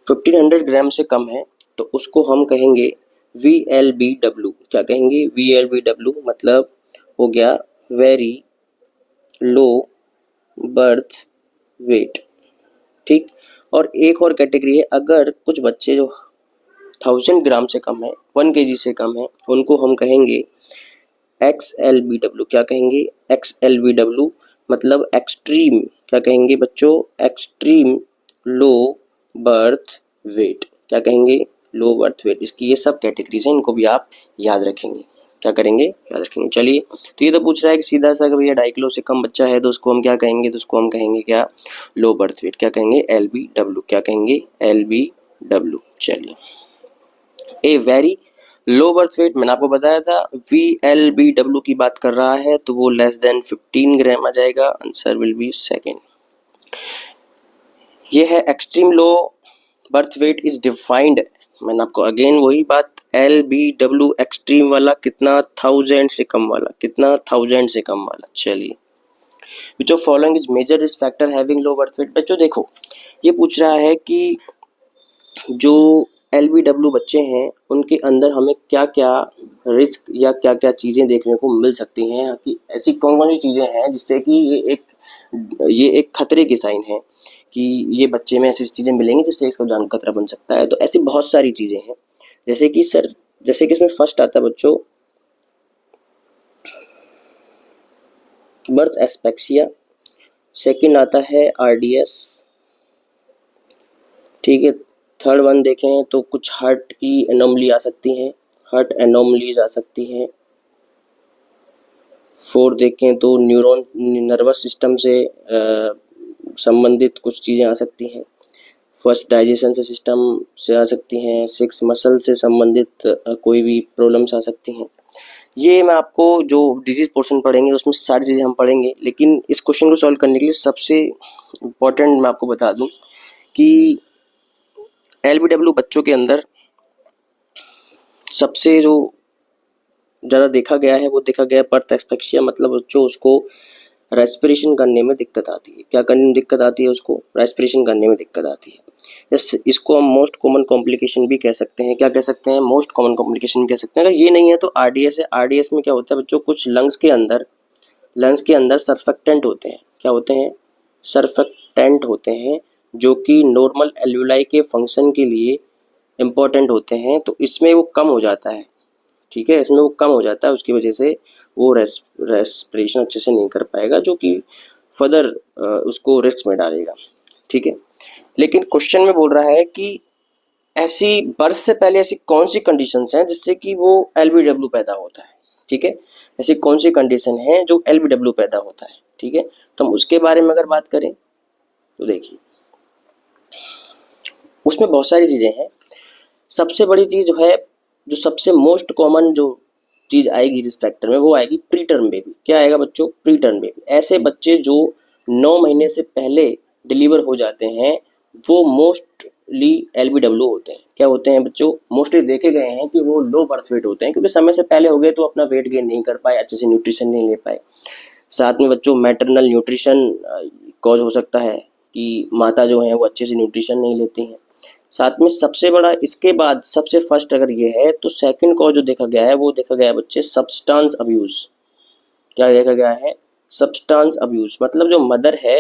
1500 ग्राम से कम है तो उसको हम कहेंगे VLBW। क्या कहेंगे? VLBW मतलब हो गया वेरी लो बर्थ वेट, ठीक। और एक और कैटेगरी है, अगर कुछ बच्चे जो 1000 ग्राम से कम है, 1 kg से कम है, उनको हम कहेंगे XLBW। क्या कहेंगे? XLBW मतलब एक्सट्रीम। क्या कहेंगे बच्चों? Extreme low birth wait. क्या कहेंगे? लो बर्थ वेट। इसकी ये सब कैटेगरीज हैं, इनको भी आप याद रखेंगे। क्या करेंगे? याद रखेंगे। चलिए, तो ये तो पूछ रहा है कि सीधा सा भैया 2.5 किलो से कम बच्चा है तो उसको हम क्या कहेंगे? तो उसको हम कहेंगे क्या? लो बर्थ वेट। क्या कहेंगे? LBW। क्या कहेंगे? LBW। चलिए, a very low birth wait, मैंने आपको बताया था VLBW की बात कर रहा है तो वो लेस देन 15 ग्राम आ जाएगा। Answer will be second. ये है extreme low birth weight is defined, मैंने आपको अगेन वही बात, LBW एक्सट्रीम वाला कितना? 1000 से कम वाला। कितना? 1000 से कम वाला। चलिए, which of following is major risk factor having low birth weight. बच्चों देखो, ये पूछ रहा है कि जो LBW बच्चे हैं उनके अंदर हमें क्या क्या रिस्क या क्या क्या चीज़ें देखने को मिल सकती हैं, कि ऐसी कौन कौन सी चीज़ें हैं जिससे कि ये एक खतरे की साइन है कि ये बच्चे में ऐसी चीज़ें मिलेंगी जिससे इसको जान खतरा बन सकता है। तो ऐसी बहुत सारी चीज़ें हैं, जैसे कि इसमें फर्स्ट आता है बच्चों बर्थ एस्पेक्सिया, सेकंड आता है RDS, ठीक है। थर्ड वन देखें तो कुछ हार्ट की एनोमली आ सकती हैं, हार्ट एनोमलीज आ सकती हैं। फोर्थ देखें तो न्यूरॉन नर्वस सिस्टम से संबंधित कुछ चीज़ें आ सकती हैं। फर्स्ट डाइजेशन से सिस्टम से आ सकती हैं। 6 मसल से संबंधित कोई भी प्रॉब्लम्स आ सकती हैं। ये मैं आपको जो डिजीज पोर्शन पढ़ेंगे उसमें सारी चीज़ें हम पढ़ेंगे, लेकिन इस क्वेश्चन को सॉल्व करने के लिए सबसे इम्पोर्टेंट मैं आपको बता दूं कि LBW बच्चों के अंदर सबसे जो ज़्यादा देखा गया है वो देखा गया है बर्थ एस्फिक्सिया, मतलब बच्चों उसको रेस्पिरेशन करने में दिक्कत आती है। क्या करने में दिक्कत आती है? उसको रेस्पिरेशन करने में दिक्कत आती है। इसको हम मोस्ट कॉमन कॉम्प्लिकेशन भी कह सकते हैं। क्या कह सकते हैं? मोस्ट कॉमन कॉम्प्लिकेशन कह सकते हैं। अगर ये नहीं है तो RDS है। RDS में क्या होता है बच्चों, कुछ लंग्स के अंदर सर्फेक्टेंट होते हैं। क्या होते हैं? सर्फेक्टेंट होते हैं, जो कि नॉर्मल एल्वुलाई के फंक्शन के लिए इम्पोर्टेंट होते हैं, तो इसमें वो कम हो जाता है। ठीक है, इसमें वो कम हो जाता है, उसकी वजह से वो रेस्पिरेशन अच्छे से नहीं कर पाएगा, जो कि फर्दर उसको रिस्क में डालेगा। ठीक है, लेकिन क्वेश्चन में बोल रहा है कि ऐसी बर्थ से पहले ऐसी कौन सी कंडीशंस हैं जिससे कि वो LBW पैदा होता है। ठीक है, ऐसी कौन सी कंडीशन है जो LBW पैदा होता है। ठीक है, तो हम उसके बारे में अगर बात करें तो देखिए उसमें बहुत सारी चीज़ें हैं। सबसे बड़ी चीज़ जो है, जो सबसे मोस्ट कॉमन जो चीज़ आएगी रिस्पेक्टर में, वो आएगी प्री टर्म बेबी। क्या आएगा बच्चों? Pre term baby. ऐसे बच्चे जो 9 महीने से पहले डिलीवर हो जाते हैं वो मोस्टली LBW होते हैं। क्या होते हैं बच्चों? मोस्टली देखे गए हैं कि वो लो बर्थ वेट होते हैं, क्योंकि समय से पहले हो गए तो अपना वेट गेन नहीं कर पाए, अच्छे से न्यूट्रिशन नहीं ले पाए। साथ में बच्चों मैटरनल न्यूट्रिशन कॉज हो सकता है कि माता जो है वो अच्छे से न्यूट्रिशन नहीं लेती हैं। साथ में सबसे बड़ा, इसके बाद सबसे फर्स्ट अगर ये है तो सेकंड कॉज जो देखा गया है वो देखा गया है बच्चे सब्सटेंस अब्यूज़। क्या देखा गया है? Substance abuse. मतलब जो मदर है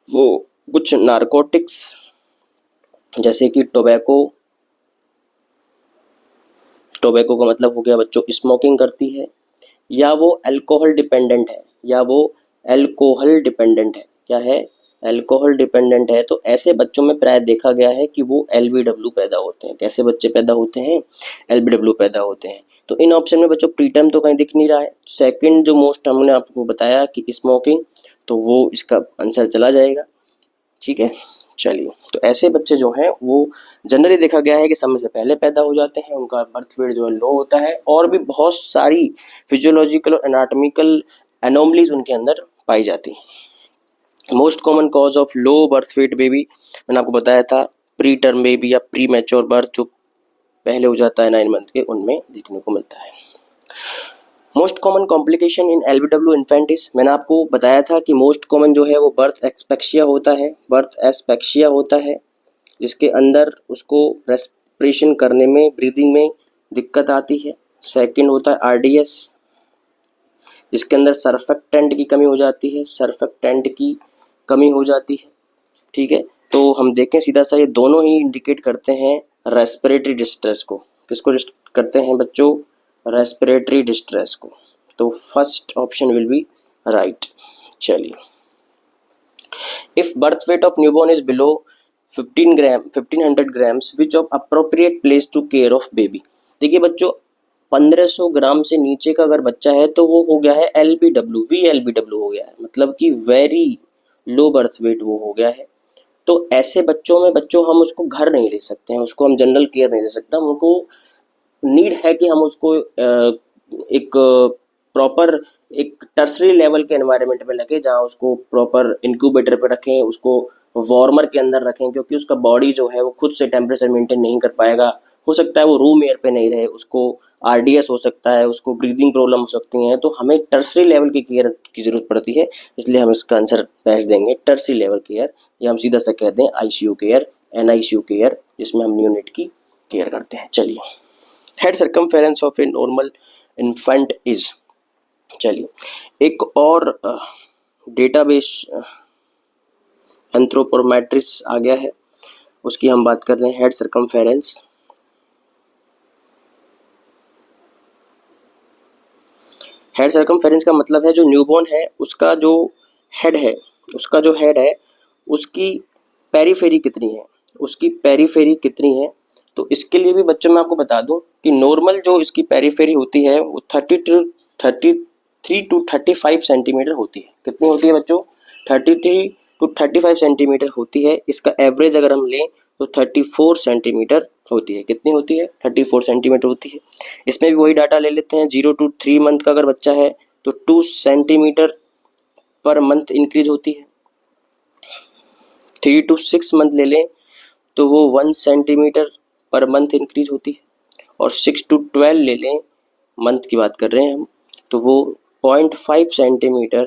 वो कुछ नारकोटिक्स जैसे कि टोबैको का मतलब हो गया बच्चों स्मोकिंग करती है, या वो अल्कोहल डिपेंडेंट है, क्या है? अल्कोहल डिपेंडेंट है। तो ऐसे बच्चों में प्राय देखा गया है कि वो LBW पैदा होते हैं। कैसे बच्चे पैदा होते हैं? LBW पैदा होते हैं। तो इन ऑप्शन में बच्चों प्रीटर्म तो कहीं दिख नहीं रहा है। सेकंड जो मोस्ट हमने आपको बताया कि स्मोकिंग, तो वो इसका आंसर चला जाएगा। ठीक है, चलिए, तो ऐसे बच्चे जो हैं वो जनरली देखा गया है कि समय से पहले पैदा हो जाते हैं, उनका बर्थ वेट जो है लो होता है, और भी बहुत सारी फिजियोलॉजिकल और एनाटॉमिकल एनोमलीज उनके अंदर पाई जाती हैं। Most common cause of low birth weight baby मैंने आपको बताया था, प्री टर्म बेबी या प्री मैच्योर बर्थ, जो पहले हो जाता है 9 मंथ के, उनमें देखने को मिलता है। मोस्ट कॉमन कॉम्प्लिकेशन इन LBW इन्फेंटिस, मैंने आपको बताया था कि मोस्ट कॉमन जो है वो बर्थ एस्फिक्सिया होता है, जिसके अंदर उसको रेस्पिरेशन करने में, ब्रीदिंग में दिक्कत आती है। सेकंड होता है RDS, जिसके अंदर सर्फेक्टेंट की कमी हो जाती है। ठीक है, तो हम देखें सीधा सा, ये दोनों ही इंडिकेट करते हैं रेस्पिरेटरी डिस्ट्रेस को। किसको करते हैं बच्चों? रेस्पिरेटरी डिस्ट्रेस को। तो first option will be right. चलिए, if birth weight of newborn is below 1500 grams which of appropriate place to care of baby. देखिए बच्चों, 1500 ग्राम से नीचे का अगर बच्चा है तो वो हो गया है VLBW हो गया है, मतलब कि वेरी लो बर्थ वेट वो हो गया है। तो ऐसे बच्चों में हम उसको घर नहीं ले सकते हैं, उसको हम जनरल केयर नहीं दे सकते। हमको नीड है कि हम उसको एक प्रॉपर एक टर्सरी लेवल के एनवायरनमेंट में रखें, जहाँ उसको प्रॉपर इंक्यूबेटर पे रखें, उसको वार्मर के अंदर रखें, क्योंकि उसका बॉडी जो है वो खुद से टेम्परेचर मेंटेन नहीं कर पाएगा। हो सकता है वो रूम एयर पे नहीं रहे, उसको RDS हो सकता है, उसको ब्रीदिंग प्रॉब्लम हो सकती हैं। तो हमें टर्सरी लेवल की केयर की ज़रूरत पड़ती है, इसलिए हम इसका आंसर भेज देंगे टर्सरी लेवल केयर, या हम सीधा सा कह दें ICU केयर, NICU केयर, जिसमें हम न्यूनेट की केयर करते हैं। चलिए, head circumference of a normal infant is. चलिए, एक और डेटाबेस एंथ्रोपोमेट्रिस आ गया है, उसकी हम बात कर रहे हैं। हेड सर्कमफेरेंस, का मतलब है जो न्यूबॉर्न है उसका जो हेड है, उसकी पेरीफेरी कितनी है। तो इसके लिए भी बच्चों मैं आपको बता दूं कि नॉर्मल जो इसकी पेरीफेरी होती है वो 33 टू 35 सेंटीमीटर होती है। कितनी होती है बच्चों? 33 टू 35 सेंटीमीटर होती है। इसका एवरेज अगर हम लें तो 34 सेंटीमीटर होती है। कितनी होती है? 34 सेंटीमीटर होती है। इसमें भी वही डाटा ले लेते हैं। 0 to 3 मंथ का अगर बच्चा है तो 2 सेंटीमीटर पर मंथ इंक्रीज होती है। 3 to 6 मंथ ले लें तो वो 1 सेंटीमीटर पर मंथ इंक्रीज होती है, और 6 to 12 ले लें, मंथ की बात कर रहे हैं हम, तो वो 0.5 सेंटीमीटर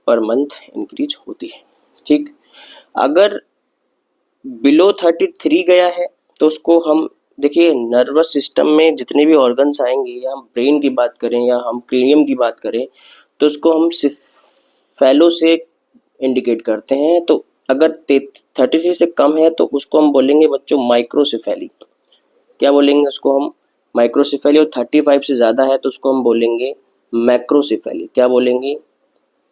पर मंथ इंक्रीज होती है। ठीक, अगर बिलो 33 गया है तो उसको हम देखिए, नर्वस सिस्टम में जितने भी ऑर्गन्स आएंगे, या हम ब्रेन की बात करें या हम क्रेनियम की बात करें, तो उसको हम सिफेलो से इंडिकेट करते हैं। तो अगर 33 से कम है तो उसको हम बोलेंगे बच्चों माइक्रोसिफेली। क्या बोलेंगे उसको हम? माइक्रोसिफेली। और 35 से ज़्यादा है तो उसको हम बोलेंगे मैक्रोसिफेली। क्या बोलेंगे?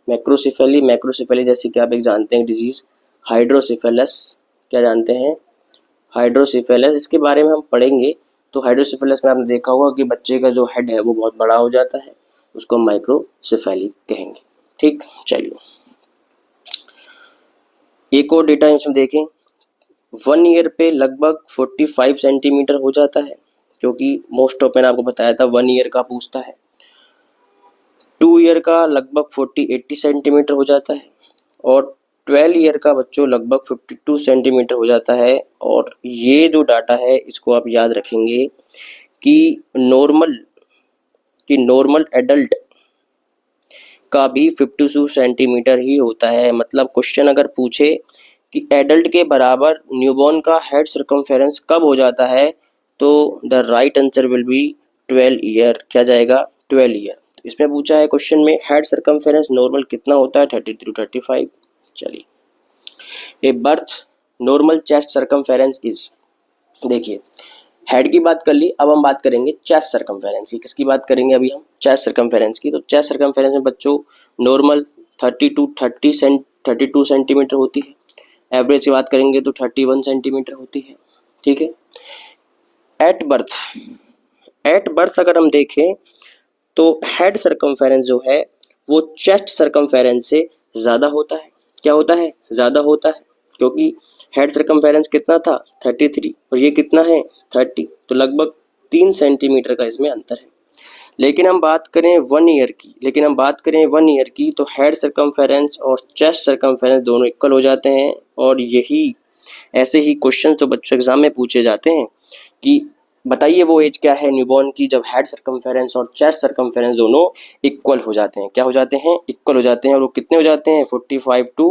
मैक्रोसिफेली। मैक्रोसिफेली जैसे कि आप एक जानते हैं डिजीज हाइड्रोसिफेलस। क्या जानते हैं? हाइड्रोसिफेलस। इसके बारे में हम पढ़ेंगे। तो हाइड्रोसिफेलस में आपने देखा होगा कि बच्चे का जो हेड है वो बहुत बड़ा हो जाता है, उसको हम माइक्रोसिफेली कहेंगे। ठीक, चलिए एक और डेटा इसमें देखें। 1 ईयर पे लगभग 45 सेंटीमीटर हो जाता है, क्योंकि मोस्ट ऑफ, मैंने आपको बताया था 1 ईयर का पूछता है। 2 ईयर का लगभग 40-80 सेंटीमीटर हो जाता है, और 12 ईयर का बच्चों लगभग 52 सेंटीमीटर हो जाता है। और ये जो डाटा है इसको आप याद रखेंगे कि नॉर्मल एडल्ट का भी 52 सेंटीमीटर ही होता है। मतलब क्वेश्चन अगर पूछे कि एडल्ट के बराबर न्यूबॉर्न का हेड सर्कमफेरेंस कब हो जाता है, तो the right answer will be 12 year. क्या जाएगा? 12 ईयर। इसमें पूछा है क्वेश्चन में हेड सर्कमफेरेंस नॉर्मल कितना होता है? 33 to 35। चलिए, ए birth normal chest circumference is, देखिए हेड की बात कर ली, अब हम बात करेंगे चेस्ट सर्कमफेरेंस की। किसकी बात करेंगे अभी हम? चेस्ट सर्कमफेरेंस की। तो चेस्ट सर्कमफेरेंस में बच्चों नॉर्मल 32 सेंटीमीटर होती है, एवरेज की बात करेंगे तो 31 सेंटीमीटर होती है। ठीक है। एट बर्थ अगर हम देखें तो हेड सर्कमफेरेंस जो है वो चेस्ट सर्कमफेरेंस से ज़्यादा होता है। क्या होता है? ज़्यादा होता है, क्योंकि हेड सर्कमफेरेंस कितना था? 33, और ये कितना है? 30, तो लगभग 3 सेंटीमीटर का इसमें अंतर है। लेकिन हम बात करें 1 ईयर की तो हेड सर्कमफेरेंस और चेस्ट सर्कमफेरेंस दोनों इक्वल हो जाते हैं। और यही ऐसे ही क्वेश्चन तो बच्चों एग्जाम में पूछे जाते हैं कि बताइए वो एज क्या है न्यूबॉर्न की जब हेड सर्कमफेरेंस और चेस्ट सर्कमफेरेंस दोनों इक्वल हो जाते हैं। क्या हो जाते हैं? इक्वल हो जाते हैं। और वो कितने हो जाते हैं? 45 to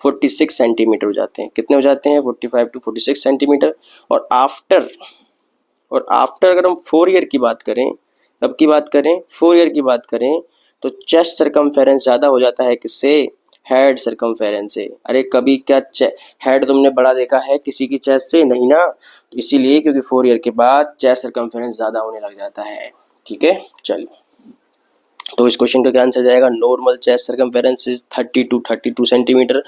46 सेंटीमीटर हो जाते हैं। कितने हो जाते हैं? 45 to 46 सेंटीमीटर। और आफ्टर अगर हम 4 ईयर की बात करें, कब की बात करें? 4 ईयर की बात करें, तो चेस्ट सर्कमफेरेंस ज़्यादा हो जाता है किससे? हेड सर्कमफेरेंस से। अरे कभी क्या हेड तुमने बड़ा देखा है किसी की चेस्ट से? नहीं ना। तो इसीलिए क्योंकि 4 ईयर के बाद चेस्ट सर्कमफेरेंस ज़्यादा होने लग जाता है। ठीक है, चलिए तो इस क्वेश्चन का क्या आंसर जाएगा? Normal chest circumference is 30 to 32 centimetre.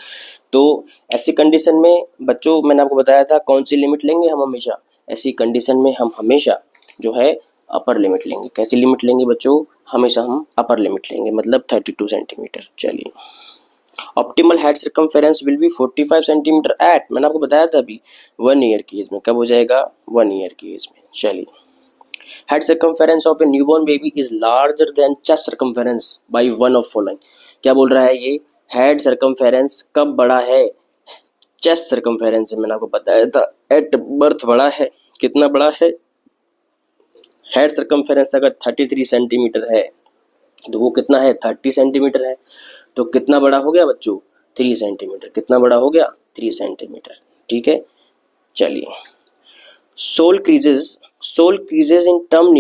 तो ऐसी कंडीशन में बच्चों मैंने आपको बताया था कौन सी लिमिट लेंगे हम हमेशा? ऐसी कंडीशन में हम हमेशा जो है अपर लिमिट लेंगे। कैसी लिमिट लेंगे बच्चों? हमेशा हम अपर लिमिट लेंगे, मतलब 32 सेंटीमीटर। चलिए, optimal head circumference will be 45 centimetre at, मैंने आपको बताया था अभी 1 ईयर की एज में। कब हो जाएगा? 1 ईयर की एज में। चलिए, head circumference of a newborn baby is larger than chest circumference by one of following. क्या बोल रहा है ये? हेड सर्कमफेरेंस कब बड़ा है? चेस्ट सर्कमफेरेंस से। मैंने आपको बताया था एट बर्थ बड़ा है। कितना बड़ा है? हेड सर्कमफेरेंस अगर 33 सेंटीमीटर है तो वो कितना है? 30 सेंटीमीटर है। तो कितना बड़ा हो गया बच्चों? 3 सेंटीमीटर। कितना बड़ा हो गया? 3 सेंटीमीटर। ठीक है, चलिए sole creases in term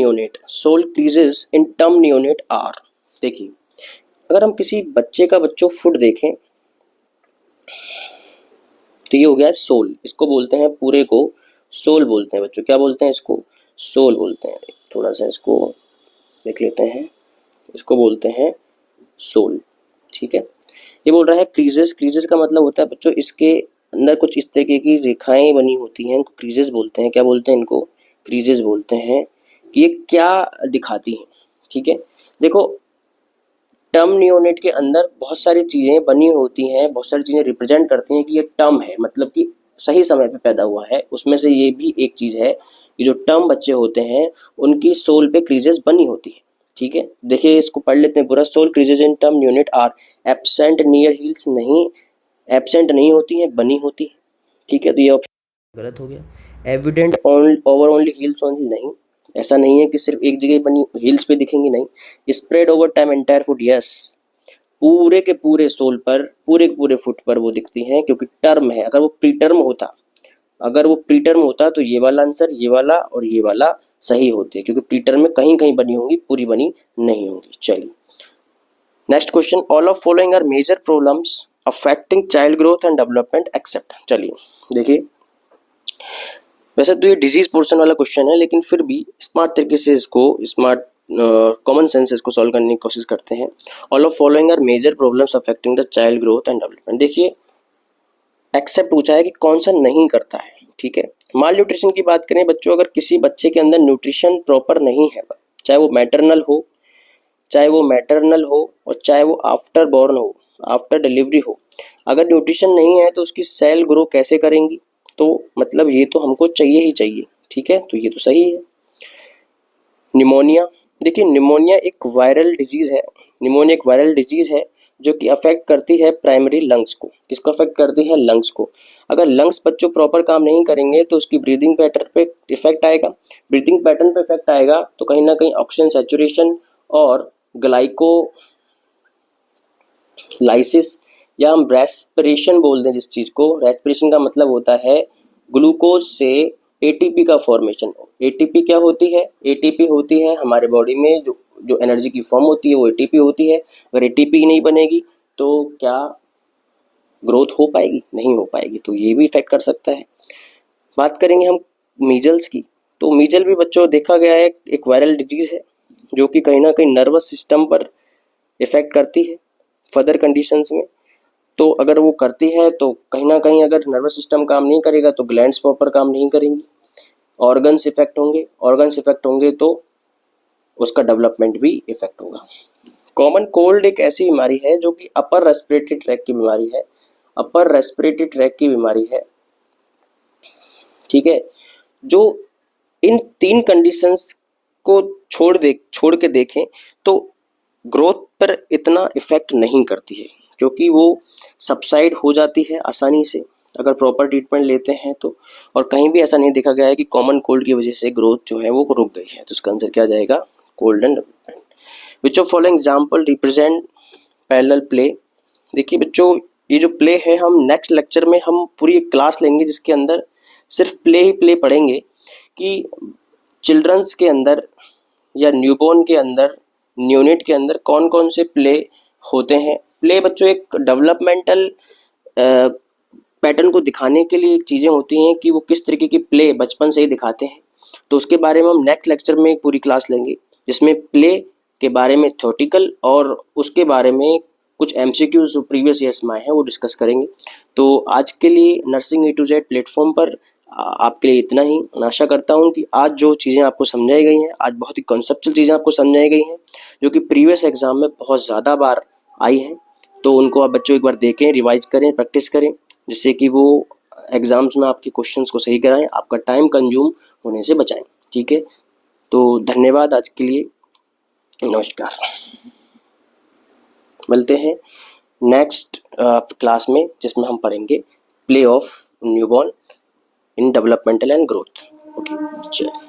neonate are. देखिए, अगर हम किसी बच्चे का बच्चों फुट देखें तो ये हो गया सोल। इसको बोलते हैं पूरे को सोल बोलते हैं बच्चों। क्या बोलते हैं इसको? सोल बोलते हैं। थोड़ा सा इसको देख लेते हैं, इसको बोलते हैं सोल। ठीक है, ये बोल रहा है क्रीजेस का मतलब होता है बच्चों इसके अंदर कुछ इस तरीके की रेखाएं बनी होती हैं, इनको क्रीजेस बोलते हैं। क्या बोलते हैं इनको? क्रीजेस बोलते हैं। कि ये क्या दिखाती हैं? ठीक है, देखो टर्म नियोनेट के अंदर बहुत सारी चीज़ें बनी होती हैं, बहुत सारी चीज़ें रिप्रेजेंट करती हैं कि ये टर्म है, मतलब कि सही समय पे पैदा हुआ है। उसमें से ये भी एक चीज़ है कि जो टर्म बच्चे होते हैं उनकी सोल पे क्रीजेस बनी होती है। ठीक है, देखिए इसको पढ़ लेते हैं पूरा। Sole creases in term unit are absent near heels, नहीं एब्सेंट नहीं होती हैं, बनी होती है। ठीक है, तो ये ऑप्शन गलत हो गया। Evident over only heels only, नहीं, ऐसा नहीं है कि सिर्फ एक जगह बनी हील्स पे दिखेंगी, नहीं। Spread over time entire foot, yes, पूरे के पूरे सोल पर, पूरे के पूरे फुट पर वो दिखती हैं, क्योंकि टर्म है। अगर वो प्री टर्म होता तो ये वाला आंसर, ये वाला और ये वाला सही होते, क्योंकि प्री टर्म में कहीं कहीं बनी होंगी, पूरी बनी नहीं होंगी। चलिए next question, all of following are major problems affecting child growth and development except. चलिए देखिए, वैसे तो ये डिजीज पोर्शन वाला क्वेश्चन है, लेकिन फिर भी स्मार्ट तरीके से इसको, स्मार्ट कॉमन सेंस इसको सॉल्व करने की कोशिश करते हैं। All of following are major problems affecting the child growth and development. देखिए एक्सेप्ट पूछा है कि कौन सा नहीं करता है, ठीक है। माल न्यूट्रिशन की बात करें बच्चों, अगर किसी बच्चे के अंदर न्यूट्रिशन प्रॉपर नहीं है, चाहे वो मैटरनल हो और चाहे वो आफ्टर बॉर्न हो, आफ्टर डिलीवरी हो, अगर न्यूट्रिशन नहीं है तो उसकी सेल ग्रो कैसे करेंगी? तो मतलब ये तो हमको चाहिए ही चाहिए, ठीक है, तो ये तो सही है। निमोनिया, देखिए निमोनिया एक वायरल डिजीज है जो कि अफेक्ट करती है प्राइमरी लंग्स को। किसको अफेक्ट करती है? लंग्स को। अगर लंग्स बच्चों प्रॉपर काम नहीं करेंगे तो उसकी ब्रीदिंग पैटर्न पे इफेक्ट आएगा, तो कहीं ना कहीं ऑक्सीजन सैचुरेशन और ग्लाइकोलाइसिस, या हम रेस्पिरेशन बोल दें जिस चीज़ को, रेस्पिरेशन का मतलब होता है ग्लूकोज से एटीपी का फॉर्मेशन। एटीपी क्या होती है? एटीपी होती है हमारे बॉडी में जो एनर्जी की फॉर्म होती है, वो एटीपी होती है। अगर एटीपी नहीं बनेगी तो क्या ग्रोथ हो पाएगी? नहीं हो पाएगी, तो ये भी इफेक्ट कर सकता है। बात करेंगे हम मीजल्स की, तो मीजल भी बच्चों देखा गया है एक वायरल डिजीज है जो कि कहीं ना कहीं नर्वस सिस्टम पर इफेक्ट करती है फर्दर कंडीशंस में। तो अगर वो करती है तो कहीं ना कहीं अगर नर्वस सिस्टम काम नहीं करेगा तो ग्लैंड्स प्रॉपर काम नहीं करेंगी, ऑर्गन्स इफेक्ट होंगे तो उसका डेवलपमेंट भी इफेक्ट होगा। कॉमन कोल्ड एक ऐसी बीमारी है जो कि अपर रेस्पिरेटरी ट्रैक की बीमारी है, ठीक है, जो इन 3 कंडीशंस को छोड़ के देखें तो ग्रोथ पर इतना इफेक्ट नहीं करती है, क्योंकि वो सबसाइड हो जाती है आसानी से अगर प्रॉपर ट्रीटमेंट लेते हैं तो। और कहीं भी ऐसा नहीं देखा गया है कि कॉमन कोल्ड की वजह से ग्रोथ जो है वो रुक गई है, तो इसका आंसर क्या जाएगा? Cold and development. Which of following example represent parallel play. देखिए बच्चों, ये जो प्ले है, हम नेक्स्ट लेक्चर में हम पूरी एक क्लास लेंगे जिसके अंदर सिर्फ प्ले पढ़ेंगे कि चिल्ड्रंस के अंदर या न्यूबॉर्न के अंदर, न्यूनेट के अंदर कौन कौन से प्ले होते हैं। प्ले बच्चों एक डेवलपमेंटल पैटर्न को दिखाने के लिए एक चीज़ें होती हैं कि वो किस तरीके की प्ले बचपन से ही दिखाते हैं। तो उसके बारे में हम नेक्स्ट लेक्चर में एक पूरी क्लास लेंगे जिसमें प्ले के बारे में थ्योरेटिकल और उसके बारे में कुछ एमसीक्यूज जो प्रीवियस ईयर्स में आए हैं वो डिस्कस करेंगे। तो आज के लिए nursing A to Z platform पर आपके लिए इतना ही। आशा करता हूँ कि आज जो चीज़ें आपको समझाई गई हैं, आज बहुत ही कॉन्सेप्चुअल चीज़ें आपको समझाई गई हैं जो कि प्रीवियस एग्जाम में बहुत ज़्यादा बार आई हैं, तो उनको आप बच्चों एक बार देखें, रिवाइज करें, प्रैक्टिस करें, जिससे कि वो एग्जाम्स में आपके क्वेश्चंस को सही कराएं, आपका टाइम कंज्यूम होने से बचाएं। ठीक है, तो धन्यवाद आज के लिए, नमस्कार। मिलते हैं नेक्स्ट क्लास में जिसमें हम पढ़ेंगे play of newborn in developmental and growth. Okay, चलिए।